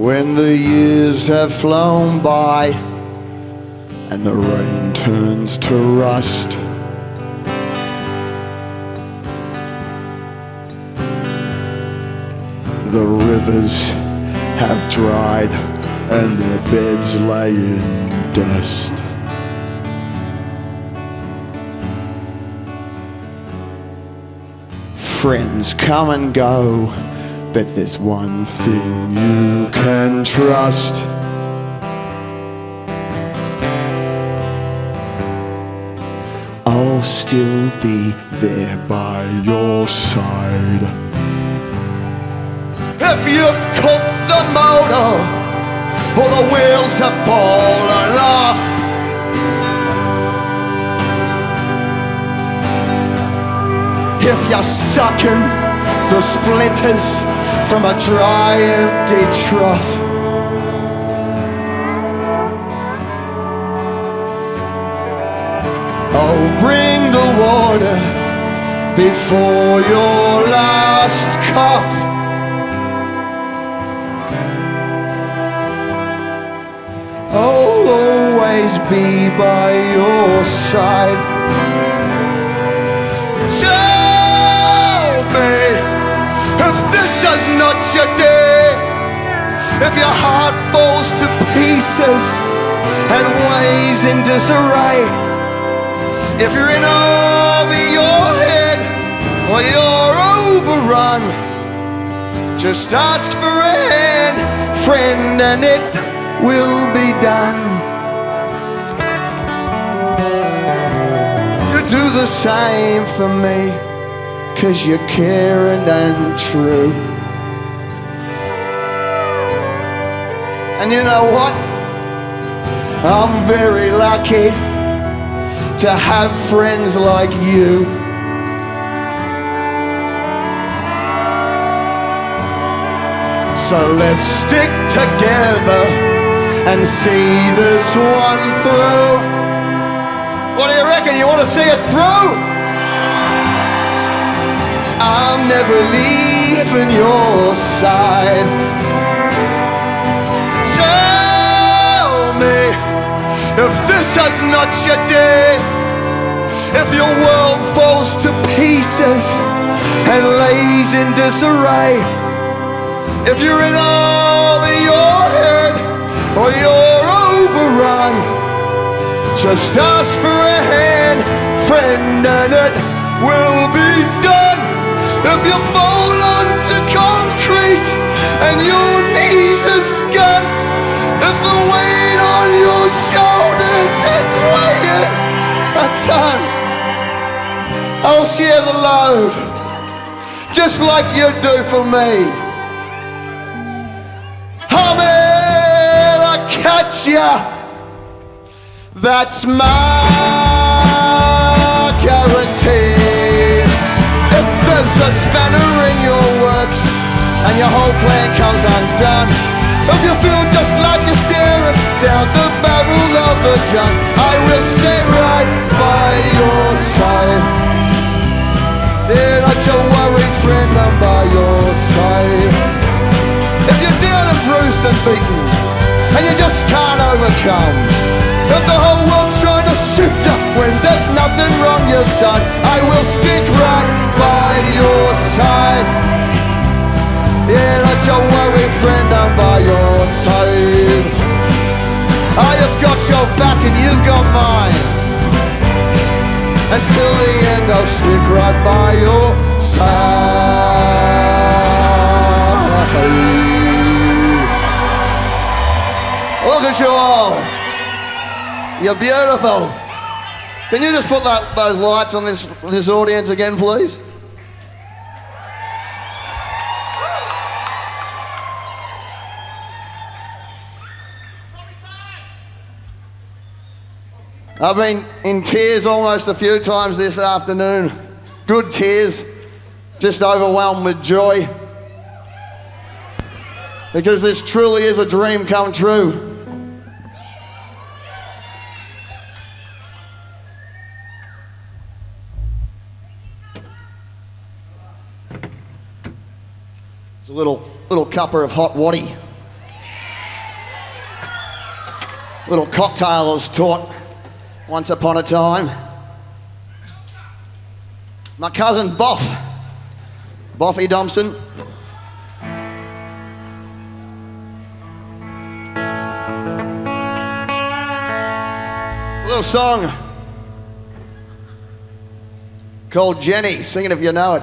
When the years have flown by and the rain turns to rust, the rivers have dried and their beds lay in dust. Friends come and go, but there's one thing you can trust. I'll still be there by your side. If you've cooked the motor or the wheels have fallen off, if you're sucking the splinters from a dry, empty trough, oh, bring the water before your last cough. I'll always be by your side. Tell me if this is not your day, if your heart falls to pieces and weighs in disarray, if you're in over your head or you're overrun, just ask for a hand, friend, and it will be done. You do the same for me, 'cause you're caring and true. And you know what? I'm very lucky to have friends like you. So let's stick together and see this one through. What do you reckon? You want to see it through? I'm never leaving your side. Tell me if this is not your day, if your world falls to pieces and lays in disarray, if you're in over your head or you're overrun, just ask for a hand, friend, and it will be done. If you fall onto concrete and your knees are scut, if the weight on your shoulders is weighing a ton, I'll share the load, just like you do for me. Catch ya, that's my guarantee. If there's a spanner in your works and your whole plan comes undone, if you feel just like you're staring down the barrel of a gun, I will stay right by your side. Yeah, not your worried friend, I'm by your side. If you're down and bruised and beaten and you just can't overcome, if the whole world's trying to shoot you when there's nothing wrong you've done, I will stick right by your side. Yeah, not your worried friend, I'm by your side. I have got your back and you've got mine. Until the end I'll stick right by your side. Look at you all. You're beautiful. Can you just put those lights on this audience again, please? I've been in tears almost a few times this afternoon. Good tears, just overwhelmed with joy. Because this truly is a dream come true. It's a little cuppa of hot Watty. Little cocktail I was taught once upon a time. My cousin Watty Thompson. It's a little song called Jenny. Sing it if you know it.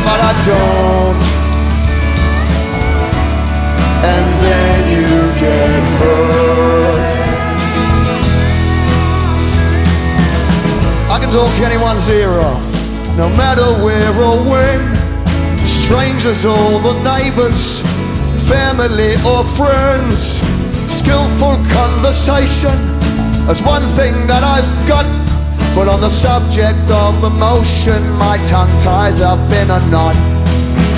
But I don't, and then you get hurt. I can talk anyone's ear off, no matter where or when. Strangers or the neighbours, family or friends. Skillful conversation is one thing that I've got. But on the subject of emotion, my tongue ties up in a knot.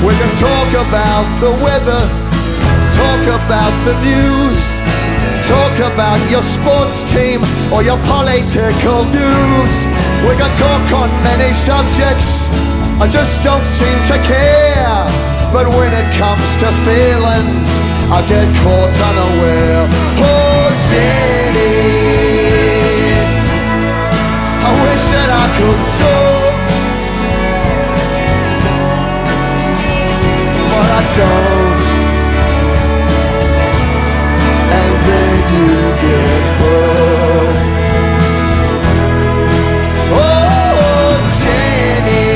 We can talk about the weather, talk about the news, talk about your sports team or your political views. We can talk on many subjects, I just don't seem to care. But when it comes to feelings, I get caught unaware. Oh, Jenny, I wish that I could talk, but I don't, and then you get hurt. Oh, Jenny,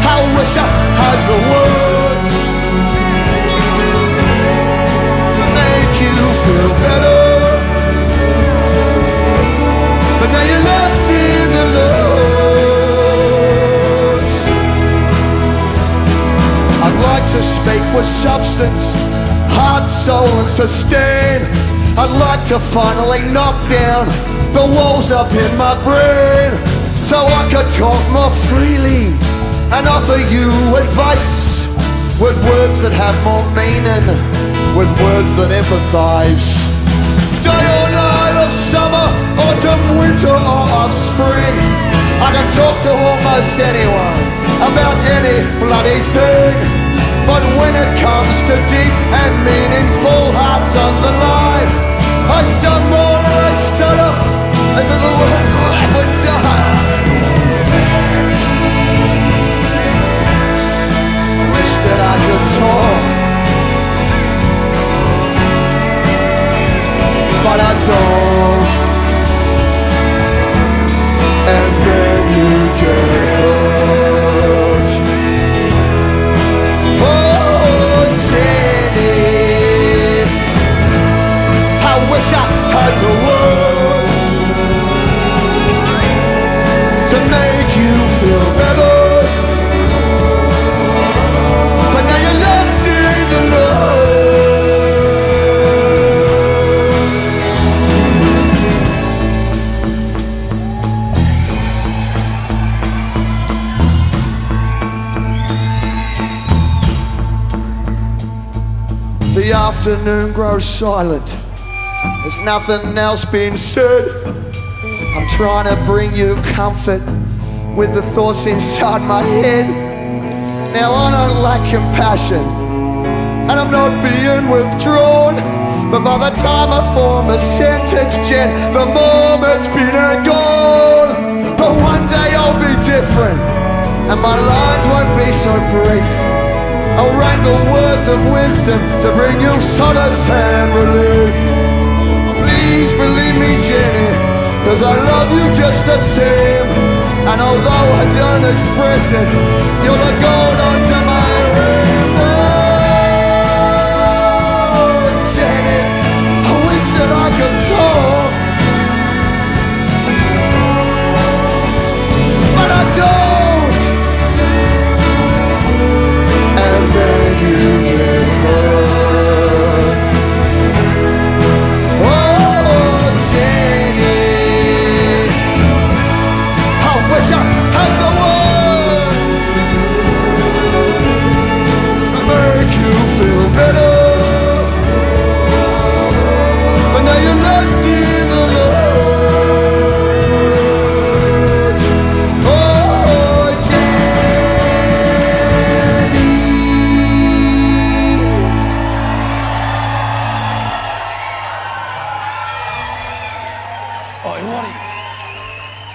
I wish I had the words to make you feel better. But now you're left in the lurch. I'd like to speak with substance, heart, soul and sustain. I'd like to finally knock down the walls up in my brain, so I could talk more freely and offer you advice with words that have more meaning, with words that empathize. Day or night of summer, autumn, winter or of spring, I can talk to almost anyone about any bloody thing. But when it comes to deep and meaningful hearts on the line, I stumble and I stutter as if the words will ever die. I wish that I could talk, but I don't, and then you get hurt. Oh, Jenny, I wish I had the words to make you feel better, but now you're left in the love. The afternoon grows silent, there's nothing else being said. I'm trying to bring you comfort with the thoughts inside my head. Now I don't lack compassion, and I'm not being withdrawn, but by the time I form a sentence, Jen, the moment's been and gone. But one day I'll be different, and my lines won't be so brief. I'll wrangle words of wisdom to bring you solace and relief. Please believe me, Jenny, 'cause I love you just the same. And although I don't express it, you're the gold under my rainbow. Jenny, I wish that I could talk, but I don't,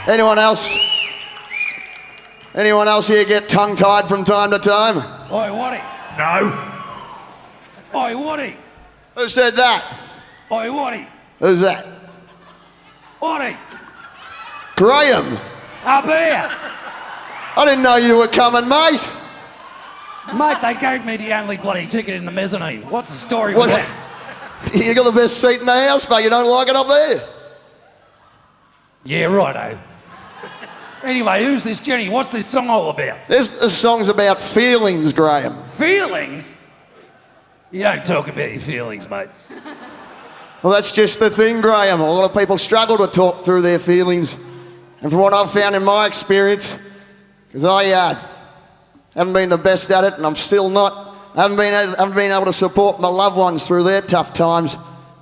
Anyone else? Anyone else here get tongue-tied from time to time? Oi, Watty. No. Oi, Watty. Who said that? Oi, Watty. Who's that? Watty. Graham. Up here. I didn't know you were coming, mate. Mate, they gave me the only bloody ticket in the mezzanine. What's the story with that? You got the best seat in the house, but you don't like it up there. Yeah, righto. Anyway, who's this Jenny? What's this song all about? This song's about feelings, Graham. Feelings? You don't talk about your feelings, mate. Well, that's just the thing, Graham. A lot of people struggle to talk through their feelings. And from what I've found in my experience, because I haven't been the best at it, and I'm still not. I haven't been able to support my loved ones through their tough times,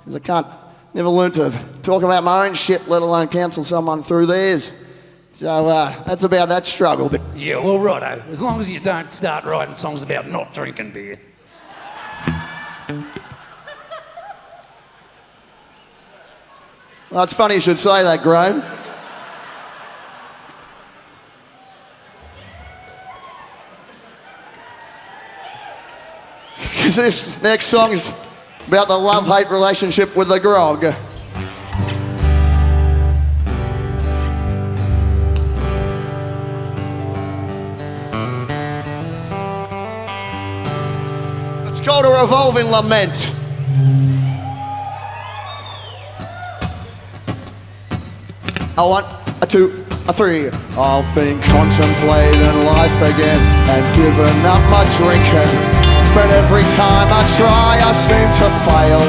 because I never learned to talk about my own shit, let alone counsel someone through theirs. So that's about that struggle. But yeah, well, righto. As long as you don't start writing songs about not drinking beer. Well, it's funny you should say that, Graham. Because this next song's about the love-hate relationship with the grog. It's called A Revolving Lament. A 1, a 2, a 3. I've been contemplating life again and given up my drinking, but every time I try I seem to fail.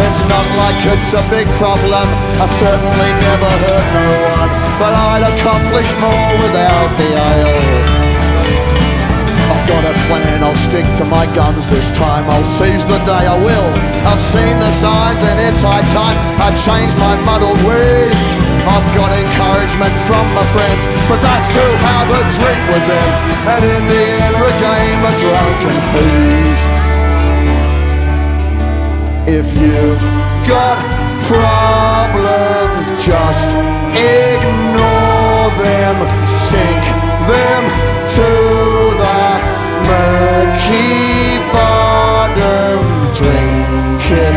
It's not like it's a big problem, I certainly never hurt no one, but I'd accomplish more without the ale. I've got a plan, I'll stick to my guns this time, I'll seize the day, I will. I've seen the signs and it's high time I change my muddled ways. I've got encouragement from my friends, but that's to have a drink with them, and in the end regain my drunken haze. If you've got problems, just ignore them, sink them to the murky bottom, drink it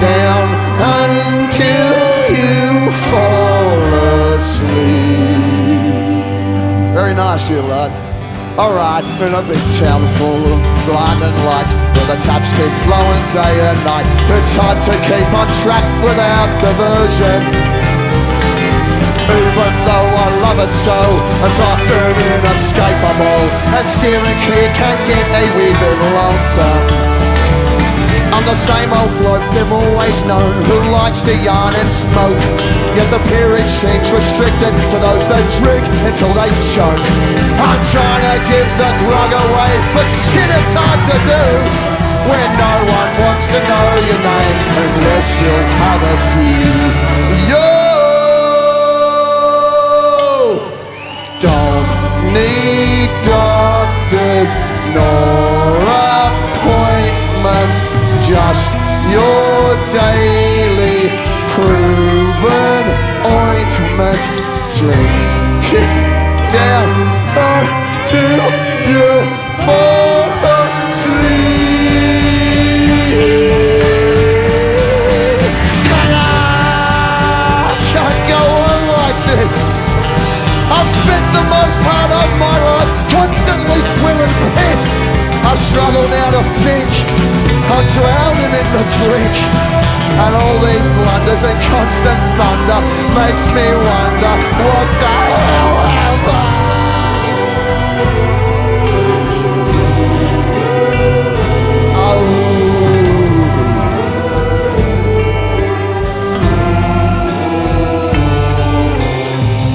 down until you fall asleep. Very nice, you lad. Alright, in a big town full of blinding lights, where the taps keep flowing day and night, it's hard to keep on track without diversion. Even though I love it so, it's often inescapable, and steering clear can get a wee bit lonesome. I'm the same old bloke they've always known, who likes to yarn and smoke, yet the peerage seems restricted to those that drink until they choke. I'm trying to give the grog away, but shit, it's hard to do when no one wants to know your name unless you have a few. Yo! Don't need doctors nor appointments, just your daily proven ointment. Drink it down until you fall asleep. I can't go on like this. I've spent the most part of my life constantly swimming piss. I struggle now to think, I'm drowning in the drink, and all these blunders and constant thunder makes me wonder, what the hell have I?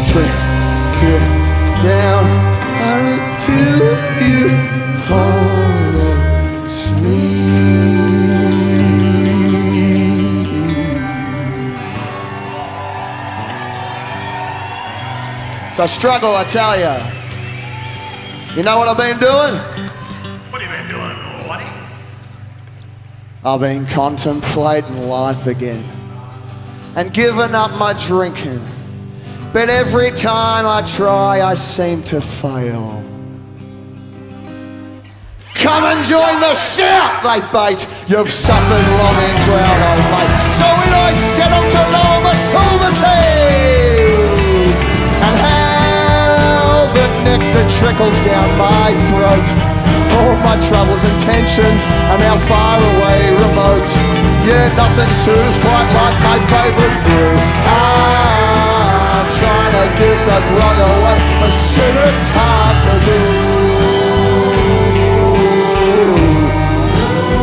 Drink it down until you fall asleep. It's a struggle, I tell ya. You know what I've been doing? What have you been doing, Watty? I've been contemplating life again and giving up my drinking, But every time I try, I seem to fail. Come and join the shout, they bait. You've suffered long and drought, old mate. So when I settle to lower my silver sea, and how the nectar trickles down my throat, all my troubles and tensions are now far away, remote. Yeah, nothing soothes quite like my favourite brew. I'm trying to give the grog away, but shit, it's hard to do.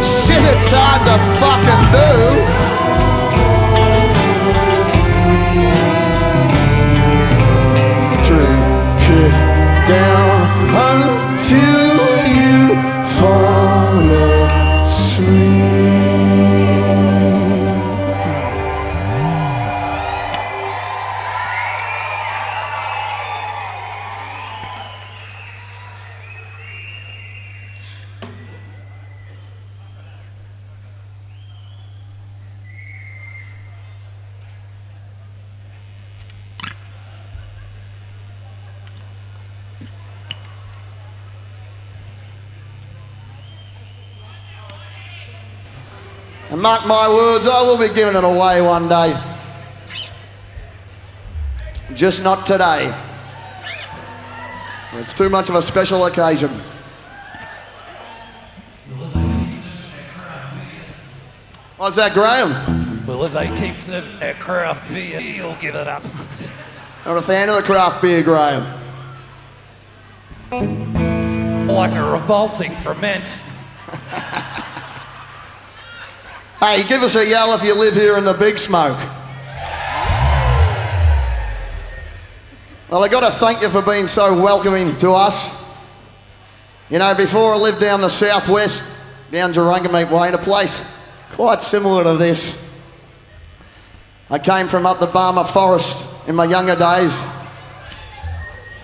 Shit, it's hard to fucking do. Drink it down until you fall asleep. And mark my words, I will be giving it away one day. Just not today. It's too much of a special occasion. What's that, Graham? Well, if they keep serving their craft beer, he'll give it up. Not a fan of the craft beer, Graham. Like a revolting ferment. Hey, give us a yell if you live here in the Big Smoke. Well, I got to thank you for being so welcoming to us. You know, before I lived down the southwest, down Jurungameet Way, in a place quite similar to this. I came from up the Barmah Forest in my younger days,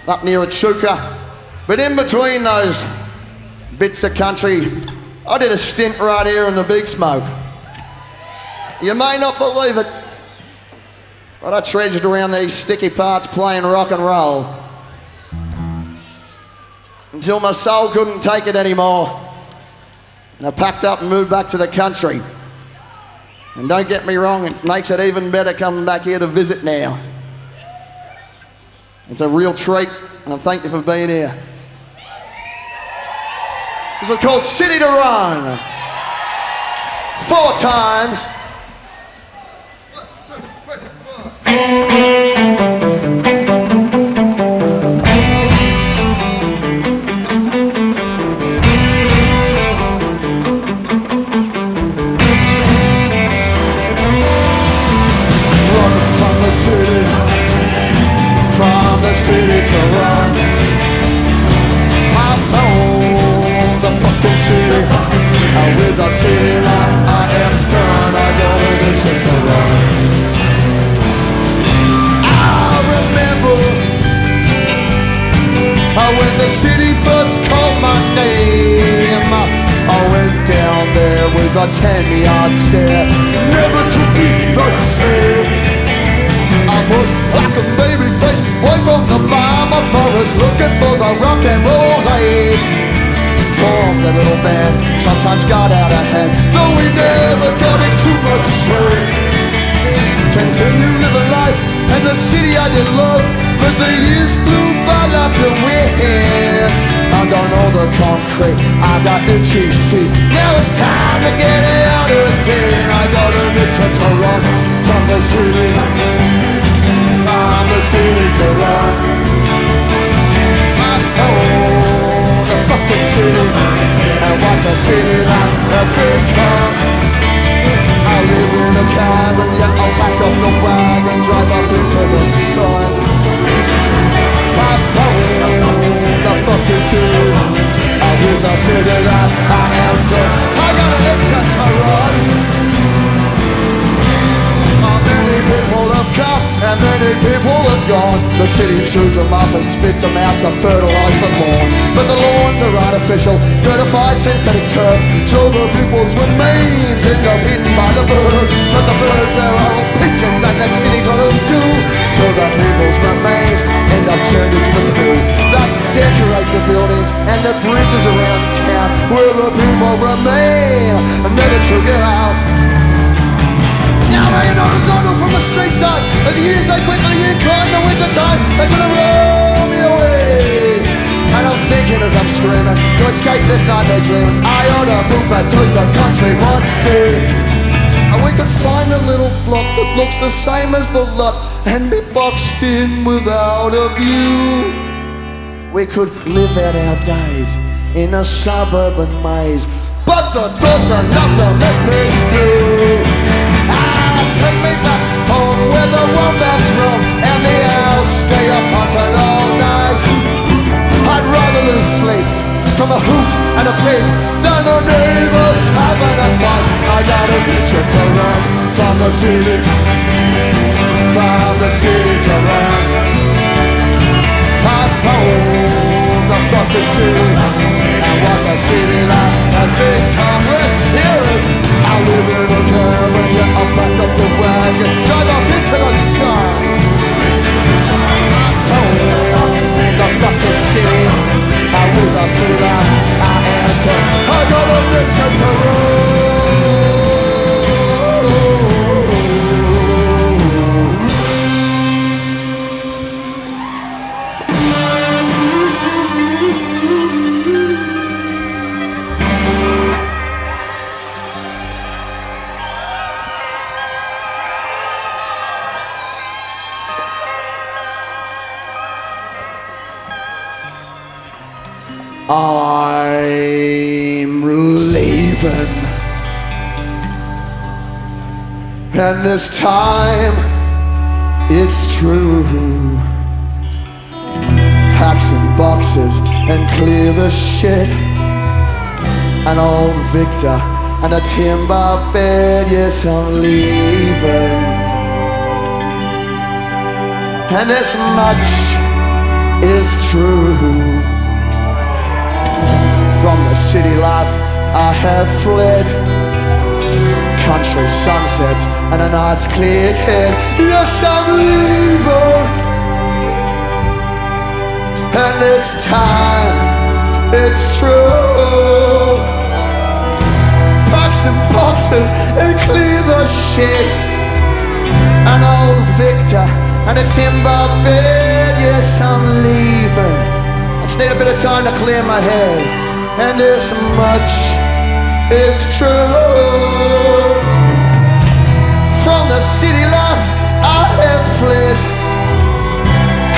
up near Echuca. But in between those bits of country, I did a stint right here in the Big Smoke. You may not believe it, but I trudged around these sticky parts playing rock and roll until my soul couldn't take it anymore. And I packed up and moved back to the country. And don't get me wrong, it makes it even better coming back here to visit now. It's a real treat, and I thank you for being here. This is called City to Run. 4 times. City to run. I found the fucking city. With the city life I am done. I got an itch to run. I remember when the city first called my name. I went down there with a 10-yard stare, never to be the same. I was like a baby face, boy from the Barmah Forest, looking for the rock and roll life. Formed a little band, sometimes got out of hand, though we never got in too much shade. Continue living life, and the city I did love, but the years flew by like the wind. I got all the concrete, I got itchy feet, now it's time to get out again. I got an itch to run from the city. From the city to run. I own the fucking city and what the city life has become. I live in a cabin, yet I'll pack up the wagon, drive off into the sun. I own the fucking city. I live the city life, I am done. I got an itch to run. Many people have come and many people have gone. The city chews them up and spits them out to fertilize the lawn. But the lawns are artificial, certified synthetic turf. So the people's remains end up hidden by the birds. But the birds are all pigeons and the city dwellers do. So the people's remains end up turned into the poo that decorate the buildings and the bridges around town where the people remain and never took it out. Now they are horizontal from the street side. As the years they quickly incline the winter time, they're gonna roll me away. And I'm thinking as I'm screaming to escape this nightmare dream, I ought to move back to the country one day. And we could find a little block that looks the same as the lot and be boxed in without a view. We could live out our days in a suburban maze, but the thought's enough to make me spew. Take me back home where the wombats roam and the owls stay up haunted all night. I'd rather lose sleep from a hoot and a peep than the neighbors having a fun. I got a mission to run from the city, from the city to run. I found the fucking city and what the city life has become. Let's hear it. I live in a curve and you up back up the wagon, drive off into the sun. I found the fucking city, I with the city I enter. I got a mission to run. I'm leaving, and this time it's true. Pack some boxes and clear the shit. An old Victor and a timber bed, yes I'm leaving. And this much is true. From the city life I have fled, country sunsets and a nice clear head. Yes, I'm leaving, and this time it's true. Pack some boxes and clear the shit. An old Victor and a timber bed. Yes, I'm leaving. I just need a bit of time to clear my head. And this much is true. From the city life I have fled,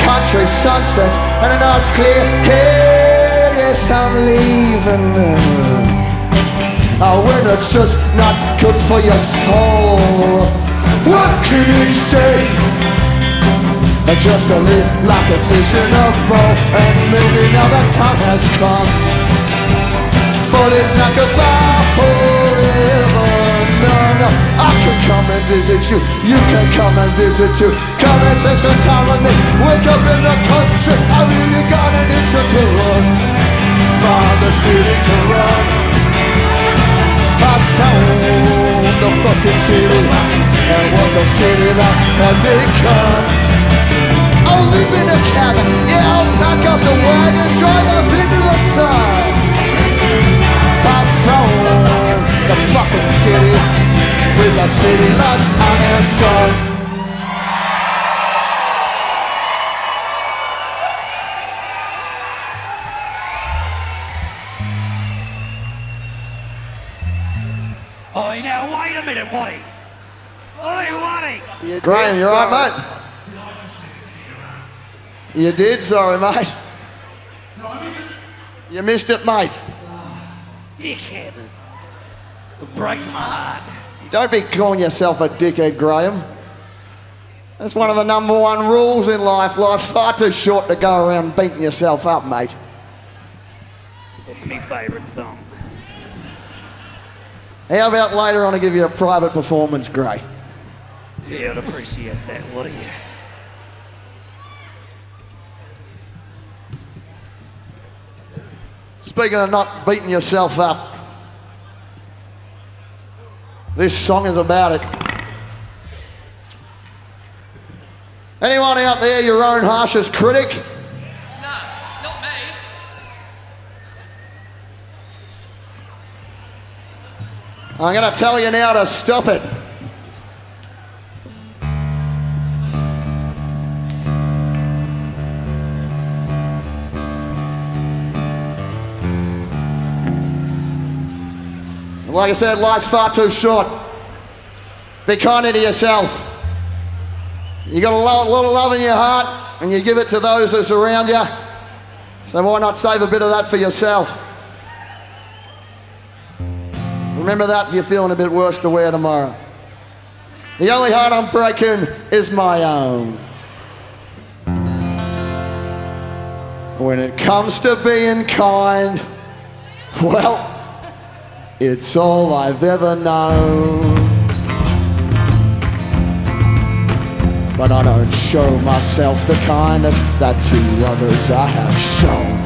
country sunsets and a nice clear head. Yes, I'm leaving. Oh, when it's just not good for your soul. Working each day just to live like a fish in a bowl. And maybe now the time has come, but it's not goodbye forever, no, no. I can come and visit you, you can come and visit too. Come and spend some time with me, wake up in the country. I really got an itch to run, from the city to run. I found the fucking city, and what the city life has become. I'll live in a cabin, yeah, I'll pack up the wagon, drive off into the sun. I found the fucking city, with the city life I am done. Oh, now wait a minute, Watty. Oi, Watty. Graham, you alright, mate? You did? Sorry, mate. You missed it, mate. Dickhead. It breaks my heart. Don't be calling yourself a dickhead, Graham. That's one of the number one rules in life. Life's far too short to go around beating yourself up, mate. It's my favourite song. How about later on I give you a private performance, Gray? Yeah, I'd appreciate that, would you? Speaking of not beating yourself up, this song is about it. Anyone out there your own harshest critic? No, not me. I'm going to tell you now to stop it. Like I said, life's far too short. Be kinder to yourself. You got a lot of love in your heart, and you give it to those that surround you. So why not save a bit of that for yourself? Remember that if you're feeling a bit worse to wear tomorrow. The only heart I'm breaking is my own. When it comes to being kind, well, it's all I've ever known. But I don't show myself the kindness that to others I have shown.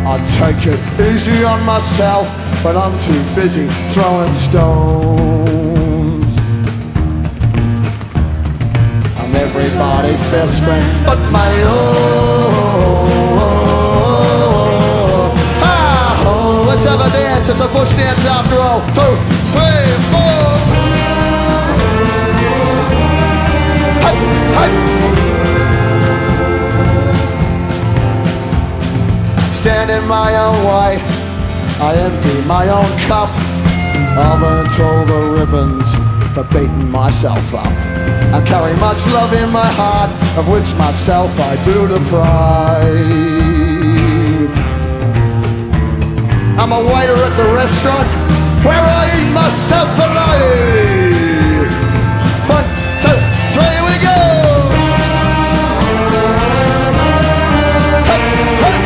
I take it easy on myself, but I'm too busy throwing stones. I'm everybody's best friend but my own. Ha-ho, let's have a dance, it's a bush dance after all. 2, 3, 4. Hey, hey. Stand in my own way, I empty my own cup. I've earned all the ribbons for beating myself up. I carry much love in my heart, of which myself I do deprive. I'm a waiter at the restaurant where I eat myself alive. 1, 2, 3, we go! Hey, hey.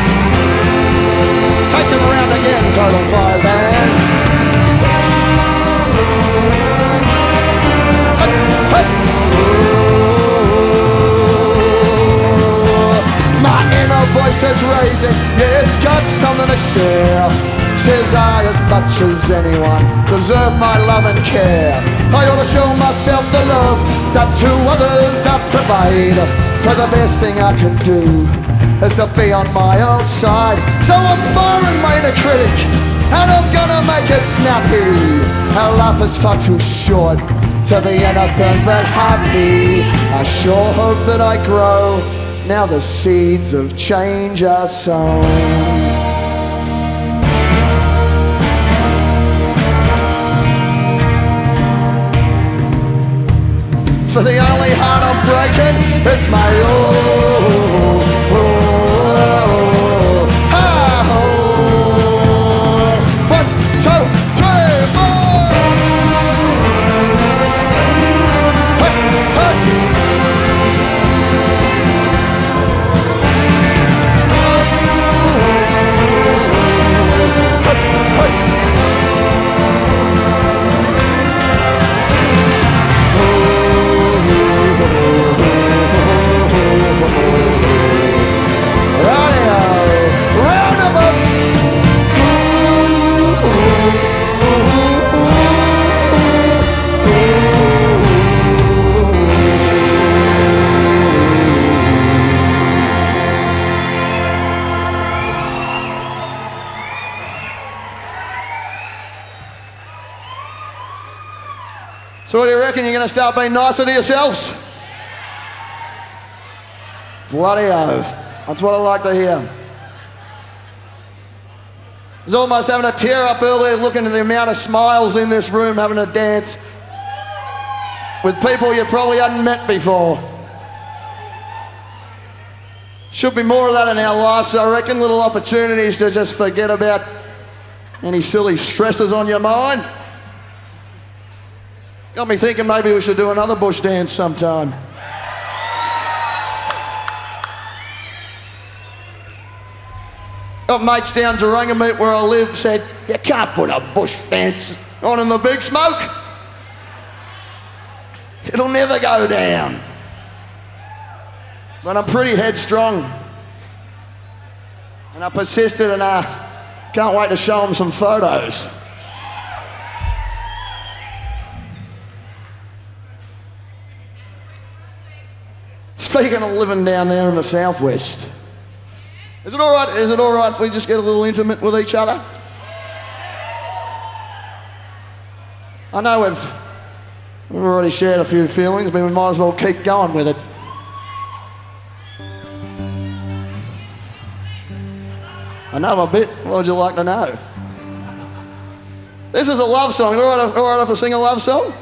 Take it around again, total 5 band. Hey, hey. My inner voice is raising, yeah, it's got something to share. Says I, as much as anyone, deserve my love and care. I ought to show myself the love that to others I provide. For the best thing I can do is to be on my own side. So I'm firing my inner critic, and I'm gonna make it snappy. Our life is far too short to be anything but happy. I sure hope that I grow now the seeds of change are sown. For the only heart I'm breaking is my own. Ha-ho. 1, 2, 3, 4. Hey, hey. So what do you reckon? You're going to start being nicer to yourselves? Bloody oath. That's what I like to hear. I was almost having a tear up earlier looking at the amount of smiles in this room having a dance with people you probably hadn't met before. Should be more of that in our lives, I reckon. Little opportunities to just forget about any silly stresses on your mind. Got me thinking maybe we should do another bush dance sometime. Got mates down Tarangameet where I live said, you can't put a bush dance on in the big smoke. It'll never go down. But I'm pretty headstrong. And I persisted and I can't wait to show them some photos. Speaking of living down there in the southwest, is it all right? Is it all right if we just get a little intimate with each other? I know we've already shared a few feelings, but we might as well keep going with it. I know a bit. What would you like to know? This is a love song. All right if I sing a love song?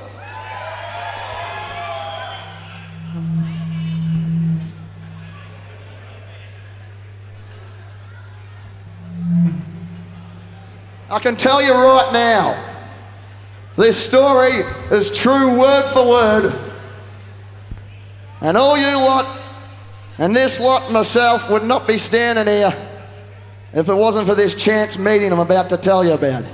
I can tell you right now, this story is true word for word. And all you lot, and this lot myself, would not be standing here if it wasn't for this chance meeting I'm about to tell you about.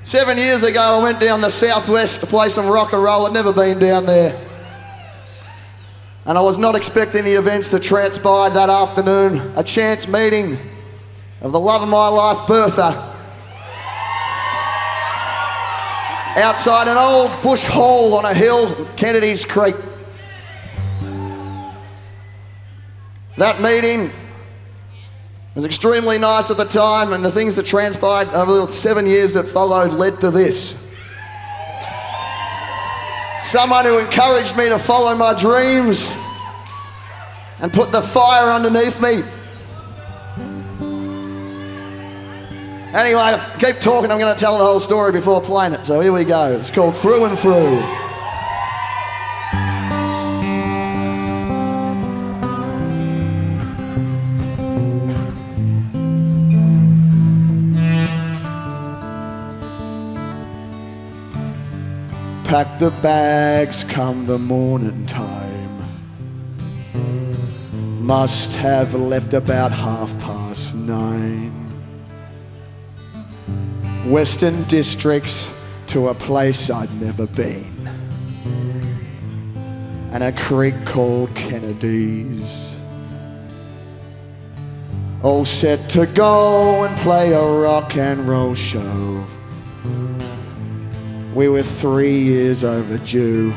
Seven years ago, I went down the southwest to play some rock and roll. I'd never been down there. And I was not expecting the events that transpired that afternoon. A chance meeting of the love of my life, Bertha, outside an old bush hole on a hill, Kennedy's Creek. That meeting was extremely nice at the time, and the things that transpired over the 7 years that followed led to this. Someone who encouraged me to follow my dreams and put the fire underneath me. Anyway, keep talking, I'm going to tell the whole story before playing it, so here we go. It's called Through and Through. Pack the bags come the morning time. Must have left about 9:30. Western Districts to a place I'd never been, and a creek called Kennedy's. All set to go and play a rock and roll show. We were 3 years overdue.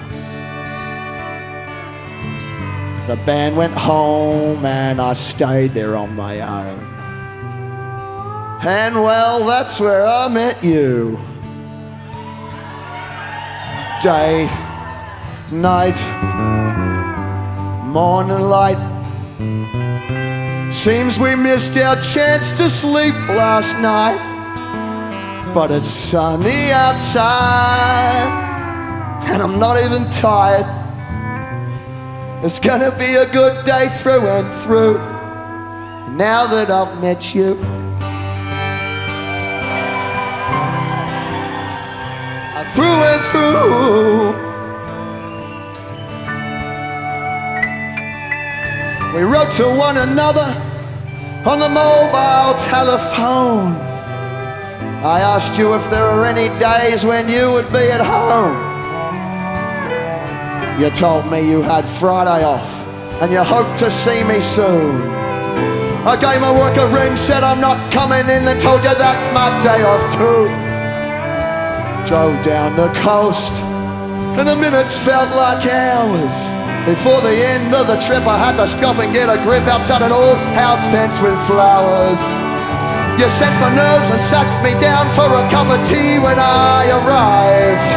The band went home and I stayed there on my own. And well, that's where I met you. Day, night, morning light. Seems we missed our chance to sleep last night. But it's sunny outside, and I'm not even tired. It's gonna be a good day through and through, now that I've met you. Through and through. We wrote to one another on the mobile telephone. I asked you if there were any days when you would be at home. You told me you had Friday off and you hoped to see me soon. I gave my work a ring, said I'm not coming in, then told you that's my day off too. Drove down the coast and the minutes felt like hours. Before the end of the trip I had to stop and get a grip outside an old house fence with flowers. You sensed my nerves and sat me down for a cup of tea when I arrived.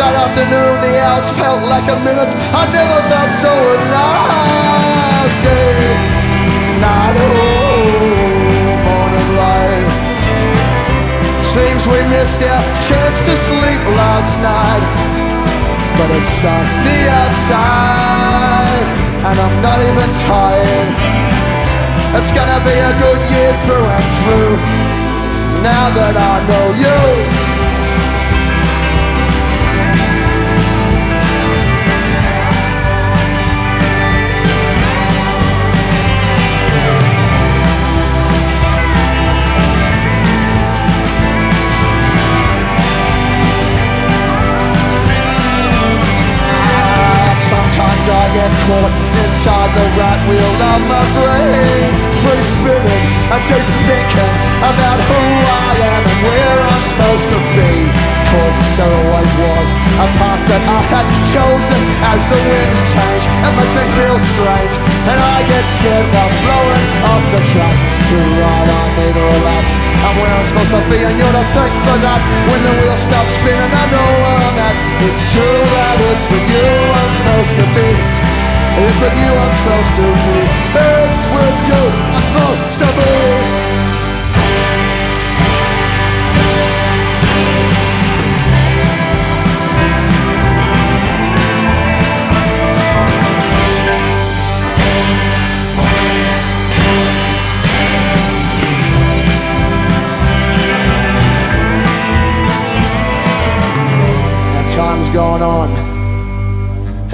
That afternoon the hours felt like a minute. I never felt so alive. Day, night, oh, morning light. Seems we missed our chance to sleep last night. But it's sunny outside, and I'm not even tired. It's gonna be a good year through and through, now that I know you. Sometimes I get caught inside the rat wheel of my brain, free spinning and deep thinking about who I am and where I'm supposed to be. cause there always was a path that I had chosen. As the winds change, it makes me feel strange, and I get scared while blowing off the tracks. To ride I need to relax, I'm where I'm supposed to be and you're to thank for that. When the wheel stops spinning I know where I'm at. It's true that it's with you I'm supposed to be. It's with you I'm supposed to be. It's with you I'm supposed to be. Time's gone on,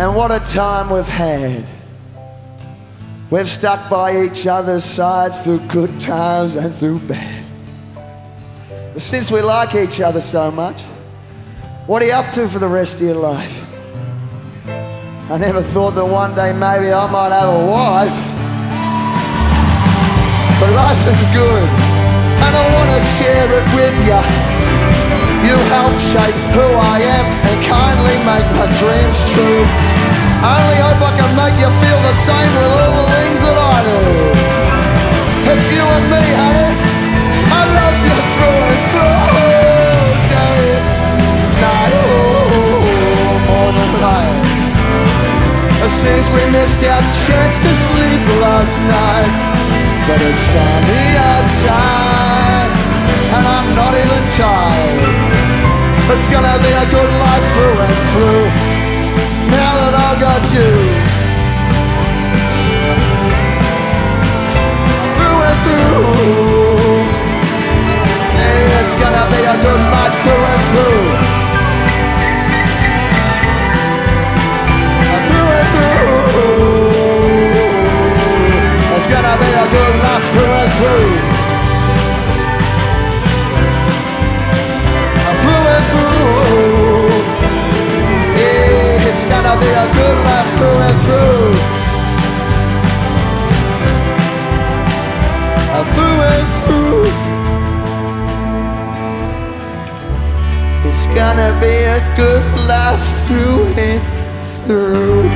and what a time we've had. We've stuck by each other's sides through good times and through bad. But since we like each other so much, what are you up to for the rest of your life? I never thought that one day maybe I might have a wife, but life is good and I want to share it with you. You help shape who I am and kindly make my dreams true. I only hope I can make you feel the same with all the things that I do. It's you and me, honey. I love you through and through. Day, night, more than light. It seems we missed our chance to sleep last night, but it's sunny outside and I'm not even tired. It's gonna be a good life through and through, now that I got you. Through and through, hey, it's gonna be a good life through and through. Through and through, it's gonna be a good life through and through. It's gonna be a good life through and through. Through and through. It's gonna be a good life through and through.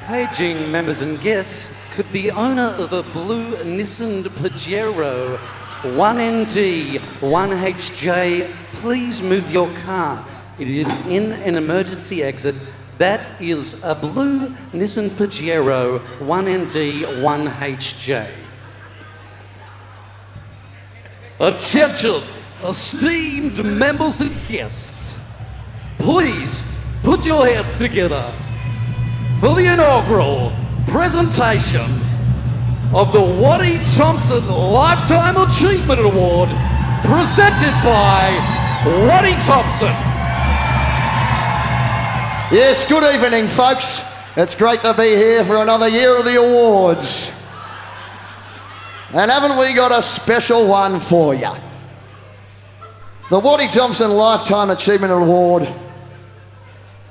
Paging members and guests, could the owner of a blue Nissan Pajero 1ND 1HJ please move your car? It is in an emergency exit. That is a blue Nissan Pajero 1ND 1HJ. Attention, esteemed members and guests. Please put your hands together for the inaugural presentation of the Watty Thompson Lifetime Achievement Award, presented by Watty Thompson. Yes, good evening, folks. It's great to be here for another year of the awards. And haven't we got a special one for you? The Watty Thompson Lifetime Achievement Award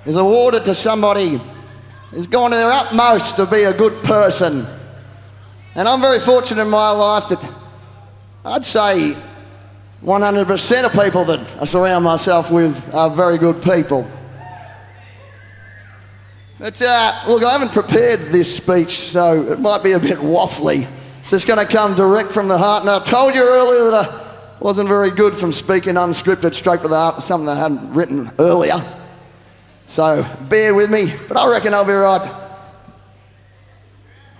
is awarded to somebody who's gone to their utmost to be a good person. And I'm very fortunate in my life that I'd say 100% of people that I surround myself with are very good people. But look, I haven't prepared this speech, so it might be a bit waffly. It's just going to come direct from the heart. And I told you earlier that I wasn't very good from speaking unscripted straight from the heart, something that I hadn't written earlier. So bear with me, but I reckon I'll be right.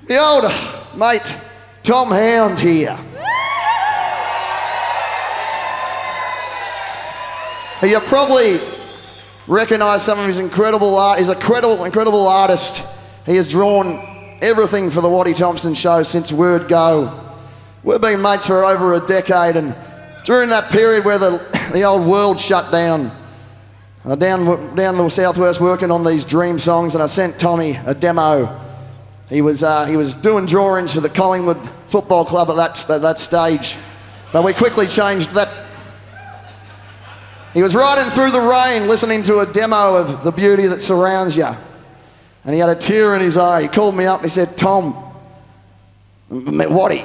The old mate, Tom Hound here. You probably recognise some of his incredible art. He's a incredible artist. He has drawn everything for the Watty Thompson show since word go. We've been mates for over a decade, and during that period where the old world shut down, down the southwest working on these dream songs, and I sent Tommy a demo. He was doing drawings for the Collingwood Football Club at that stage, but we quickly changed that. He was riding through the rain listening to a demo of the beauty that surrounds you. And he had a tear in his eye. He called me up and he said, Tom, I met Watty.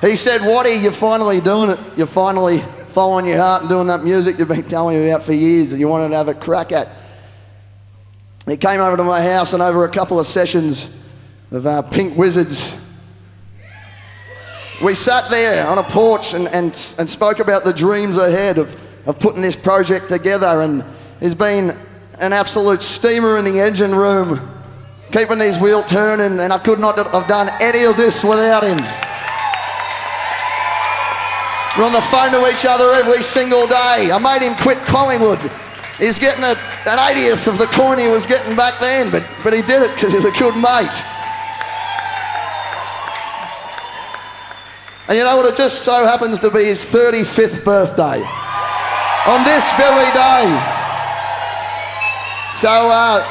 He said, Watty, you're finally doing it. You're finally following your heart and doing that music you've been telling me about for years that you wanted to have a crack at. He came over to my house and over a couple of sessions of Pink Wizards, we sat there on a porch and spoke about the dreams ahead of putting this project together, and he's been an absolute steamer in the engine room, keeping these wheels turning, and I could not have done any of this without him. We're on the phone to each other every single day. I made him quit Collingwood. He's getting an 80th of the coin he was getting back then, but he did it because he's a good mate. And you know what, it just so happens to be his 35th birthday on this very day. So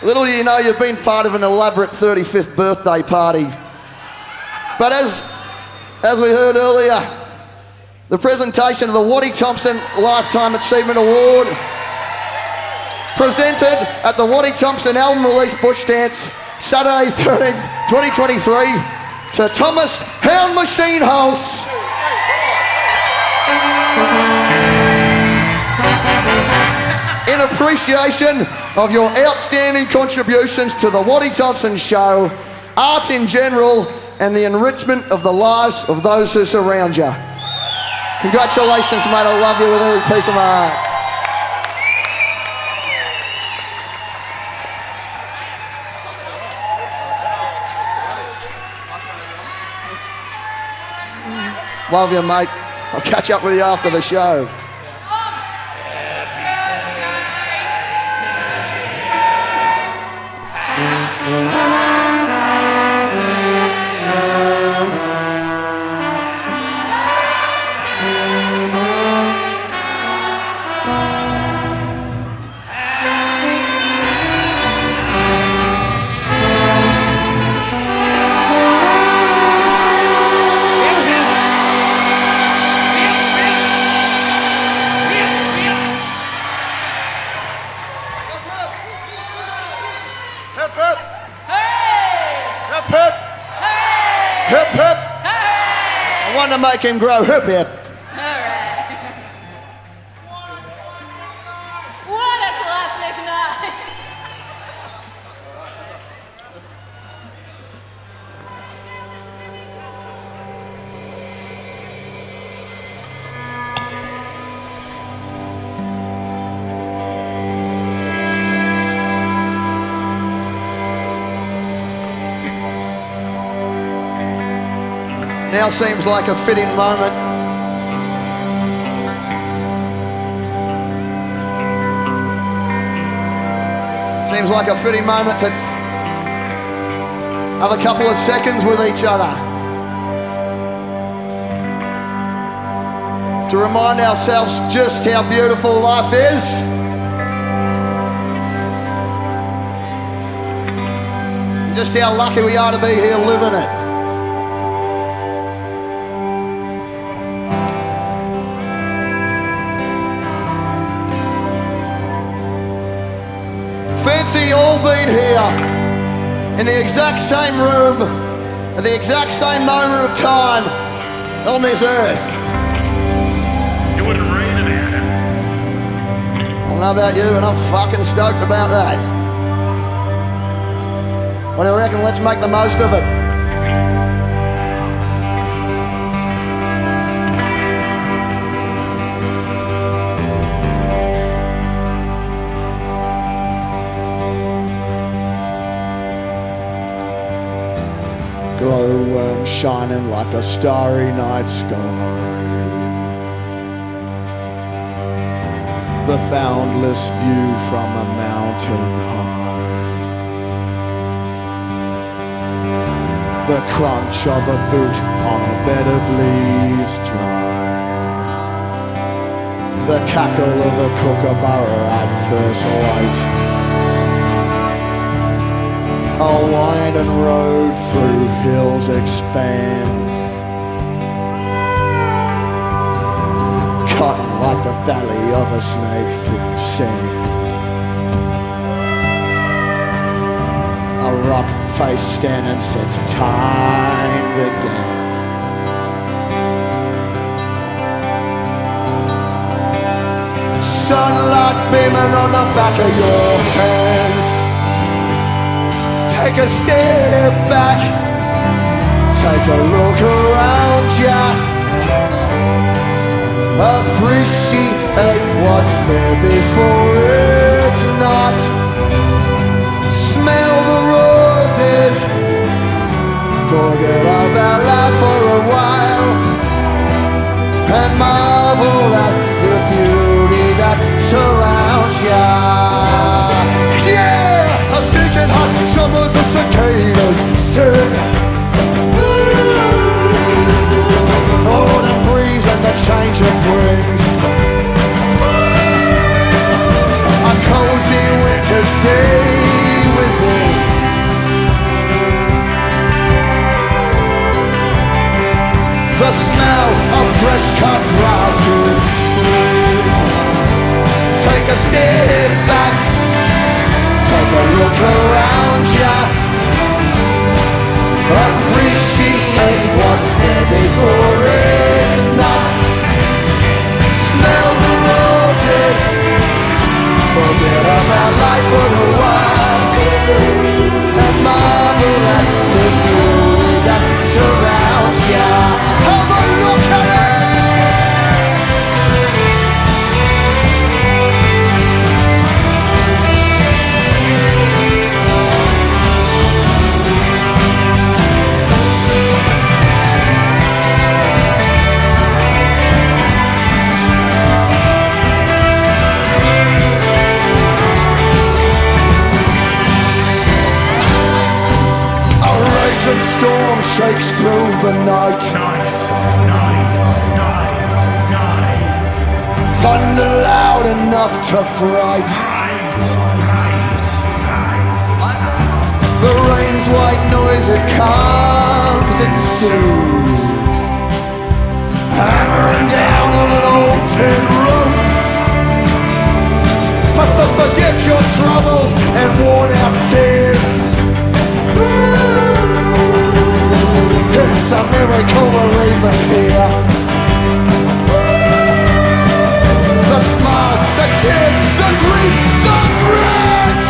little do you know, you've been part of an elaborate 35th birthday party. But as we heard earlier, the presentation of the Watty Thompson Lifetime Achievement Award, presented at the Watty Thompson album release Bush Dance, Saturday 13th, 2023, to Thomas Hound Machine Hulse. In appreciation of your outstanding contributions to the Watty Thompson Show, art in general, and the enrichment of the lives of those who surround you. Congratulations, mate. I love you with every piece of my heart. Love you, mate. I'll catch up with you after the show. To make him grow hip hip. All right. What a classic night. Now seems like a fitting moment to have a couple of seconds with each other, to remind ourselves just how beautiful life is, just how lucky we are to be here living it. Fancy all being here in the exact same room at the exact same moment of time on this earth. It wouldn't rain in here. I don't know about you, and I'm fucking stoked about that. What do you reckon? Let's make the most of it. Glowworm shining like a starry night sky. The boundless view from a mountain high. The crunch of a boot on a bed of leaves dry. The cackle of a kookaburra at first light. A winding road through hills expands, cut like the belly of a snake through sand. A rock face standing since time began. Sunlight beaming on the back of your hands. Take a step back, take a look around ya. Appreciate what's there before it's not. Smell the roses, forget about life for a while, and marvel at the beauty that surrounds ya. Yeah, a stinking hot summer, the cicadas sing. Oh, the breeze and the change it brings. A cozy winter's day within. The smell of fresh cut grass in spring. Take a step back, take a look around ya. Appreciate what's there before it's not. Smell the roses, forget about life for a while, and marvel at the beauty that surrounds ya. Have a look at it! And storm shakes through the night. Night. Thunder loud enough to fright. The rain's white noise, it comes, it soothes. Hammering down on an old tin roof. Forget your troubles and worn out fears. It's a miracle we're even here. The smiles, the tears, the grief, the regret.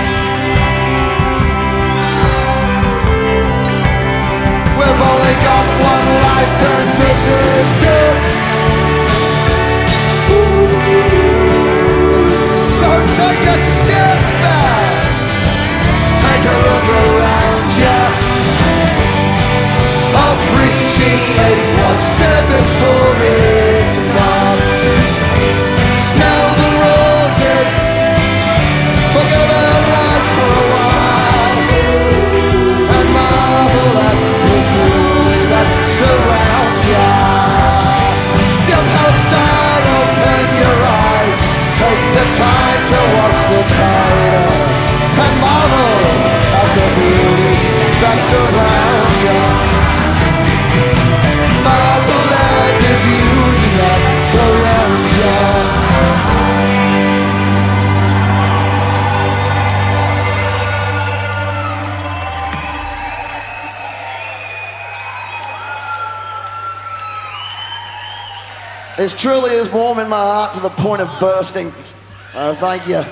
We've only got one life and this is it. So take a step back, take a look around ya. Appreciate what's there before it's not. Smell the roses, forget about life for a while, and marvel at the beauty that surrounds ya. Step outside, open your eyes, take the time to watch the tide, and marvel at the beauty that surrounds ya. Marvel at the beauty that surrounds ya. This truly is warm in my heart to the point of bursting. Thank you.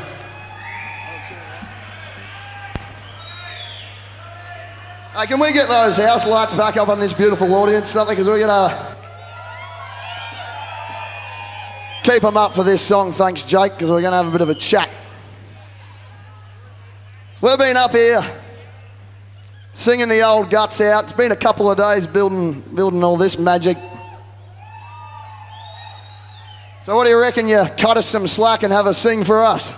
Can we get those house lights back up on this beautiful audience, something, because we're gonna keep them up for this song, thanks Jake, because we're gonna have a bit of a chat. We've been up here singing the old guts out. It's been a couple of days building all this magic. So what do you reckon you cut us some slack and have a sing for us?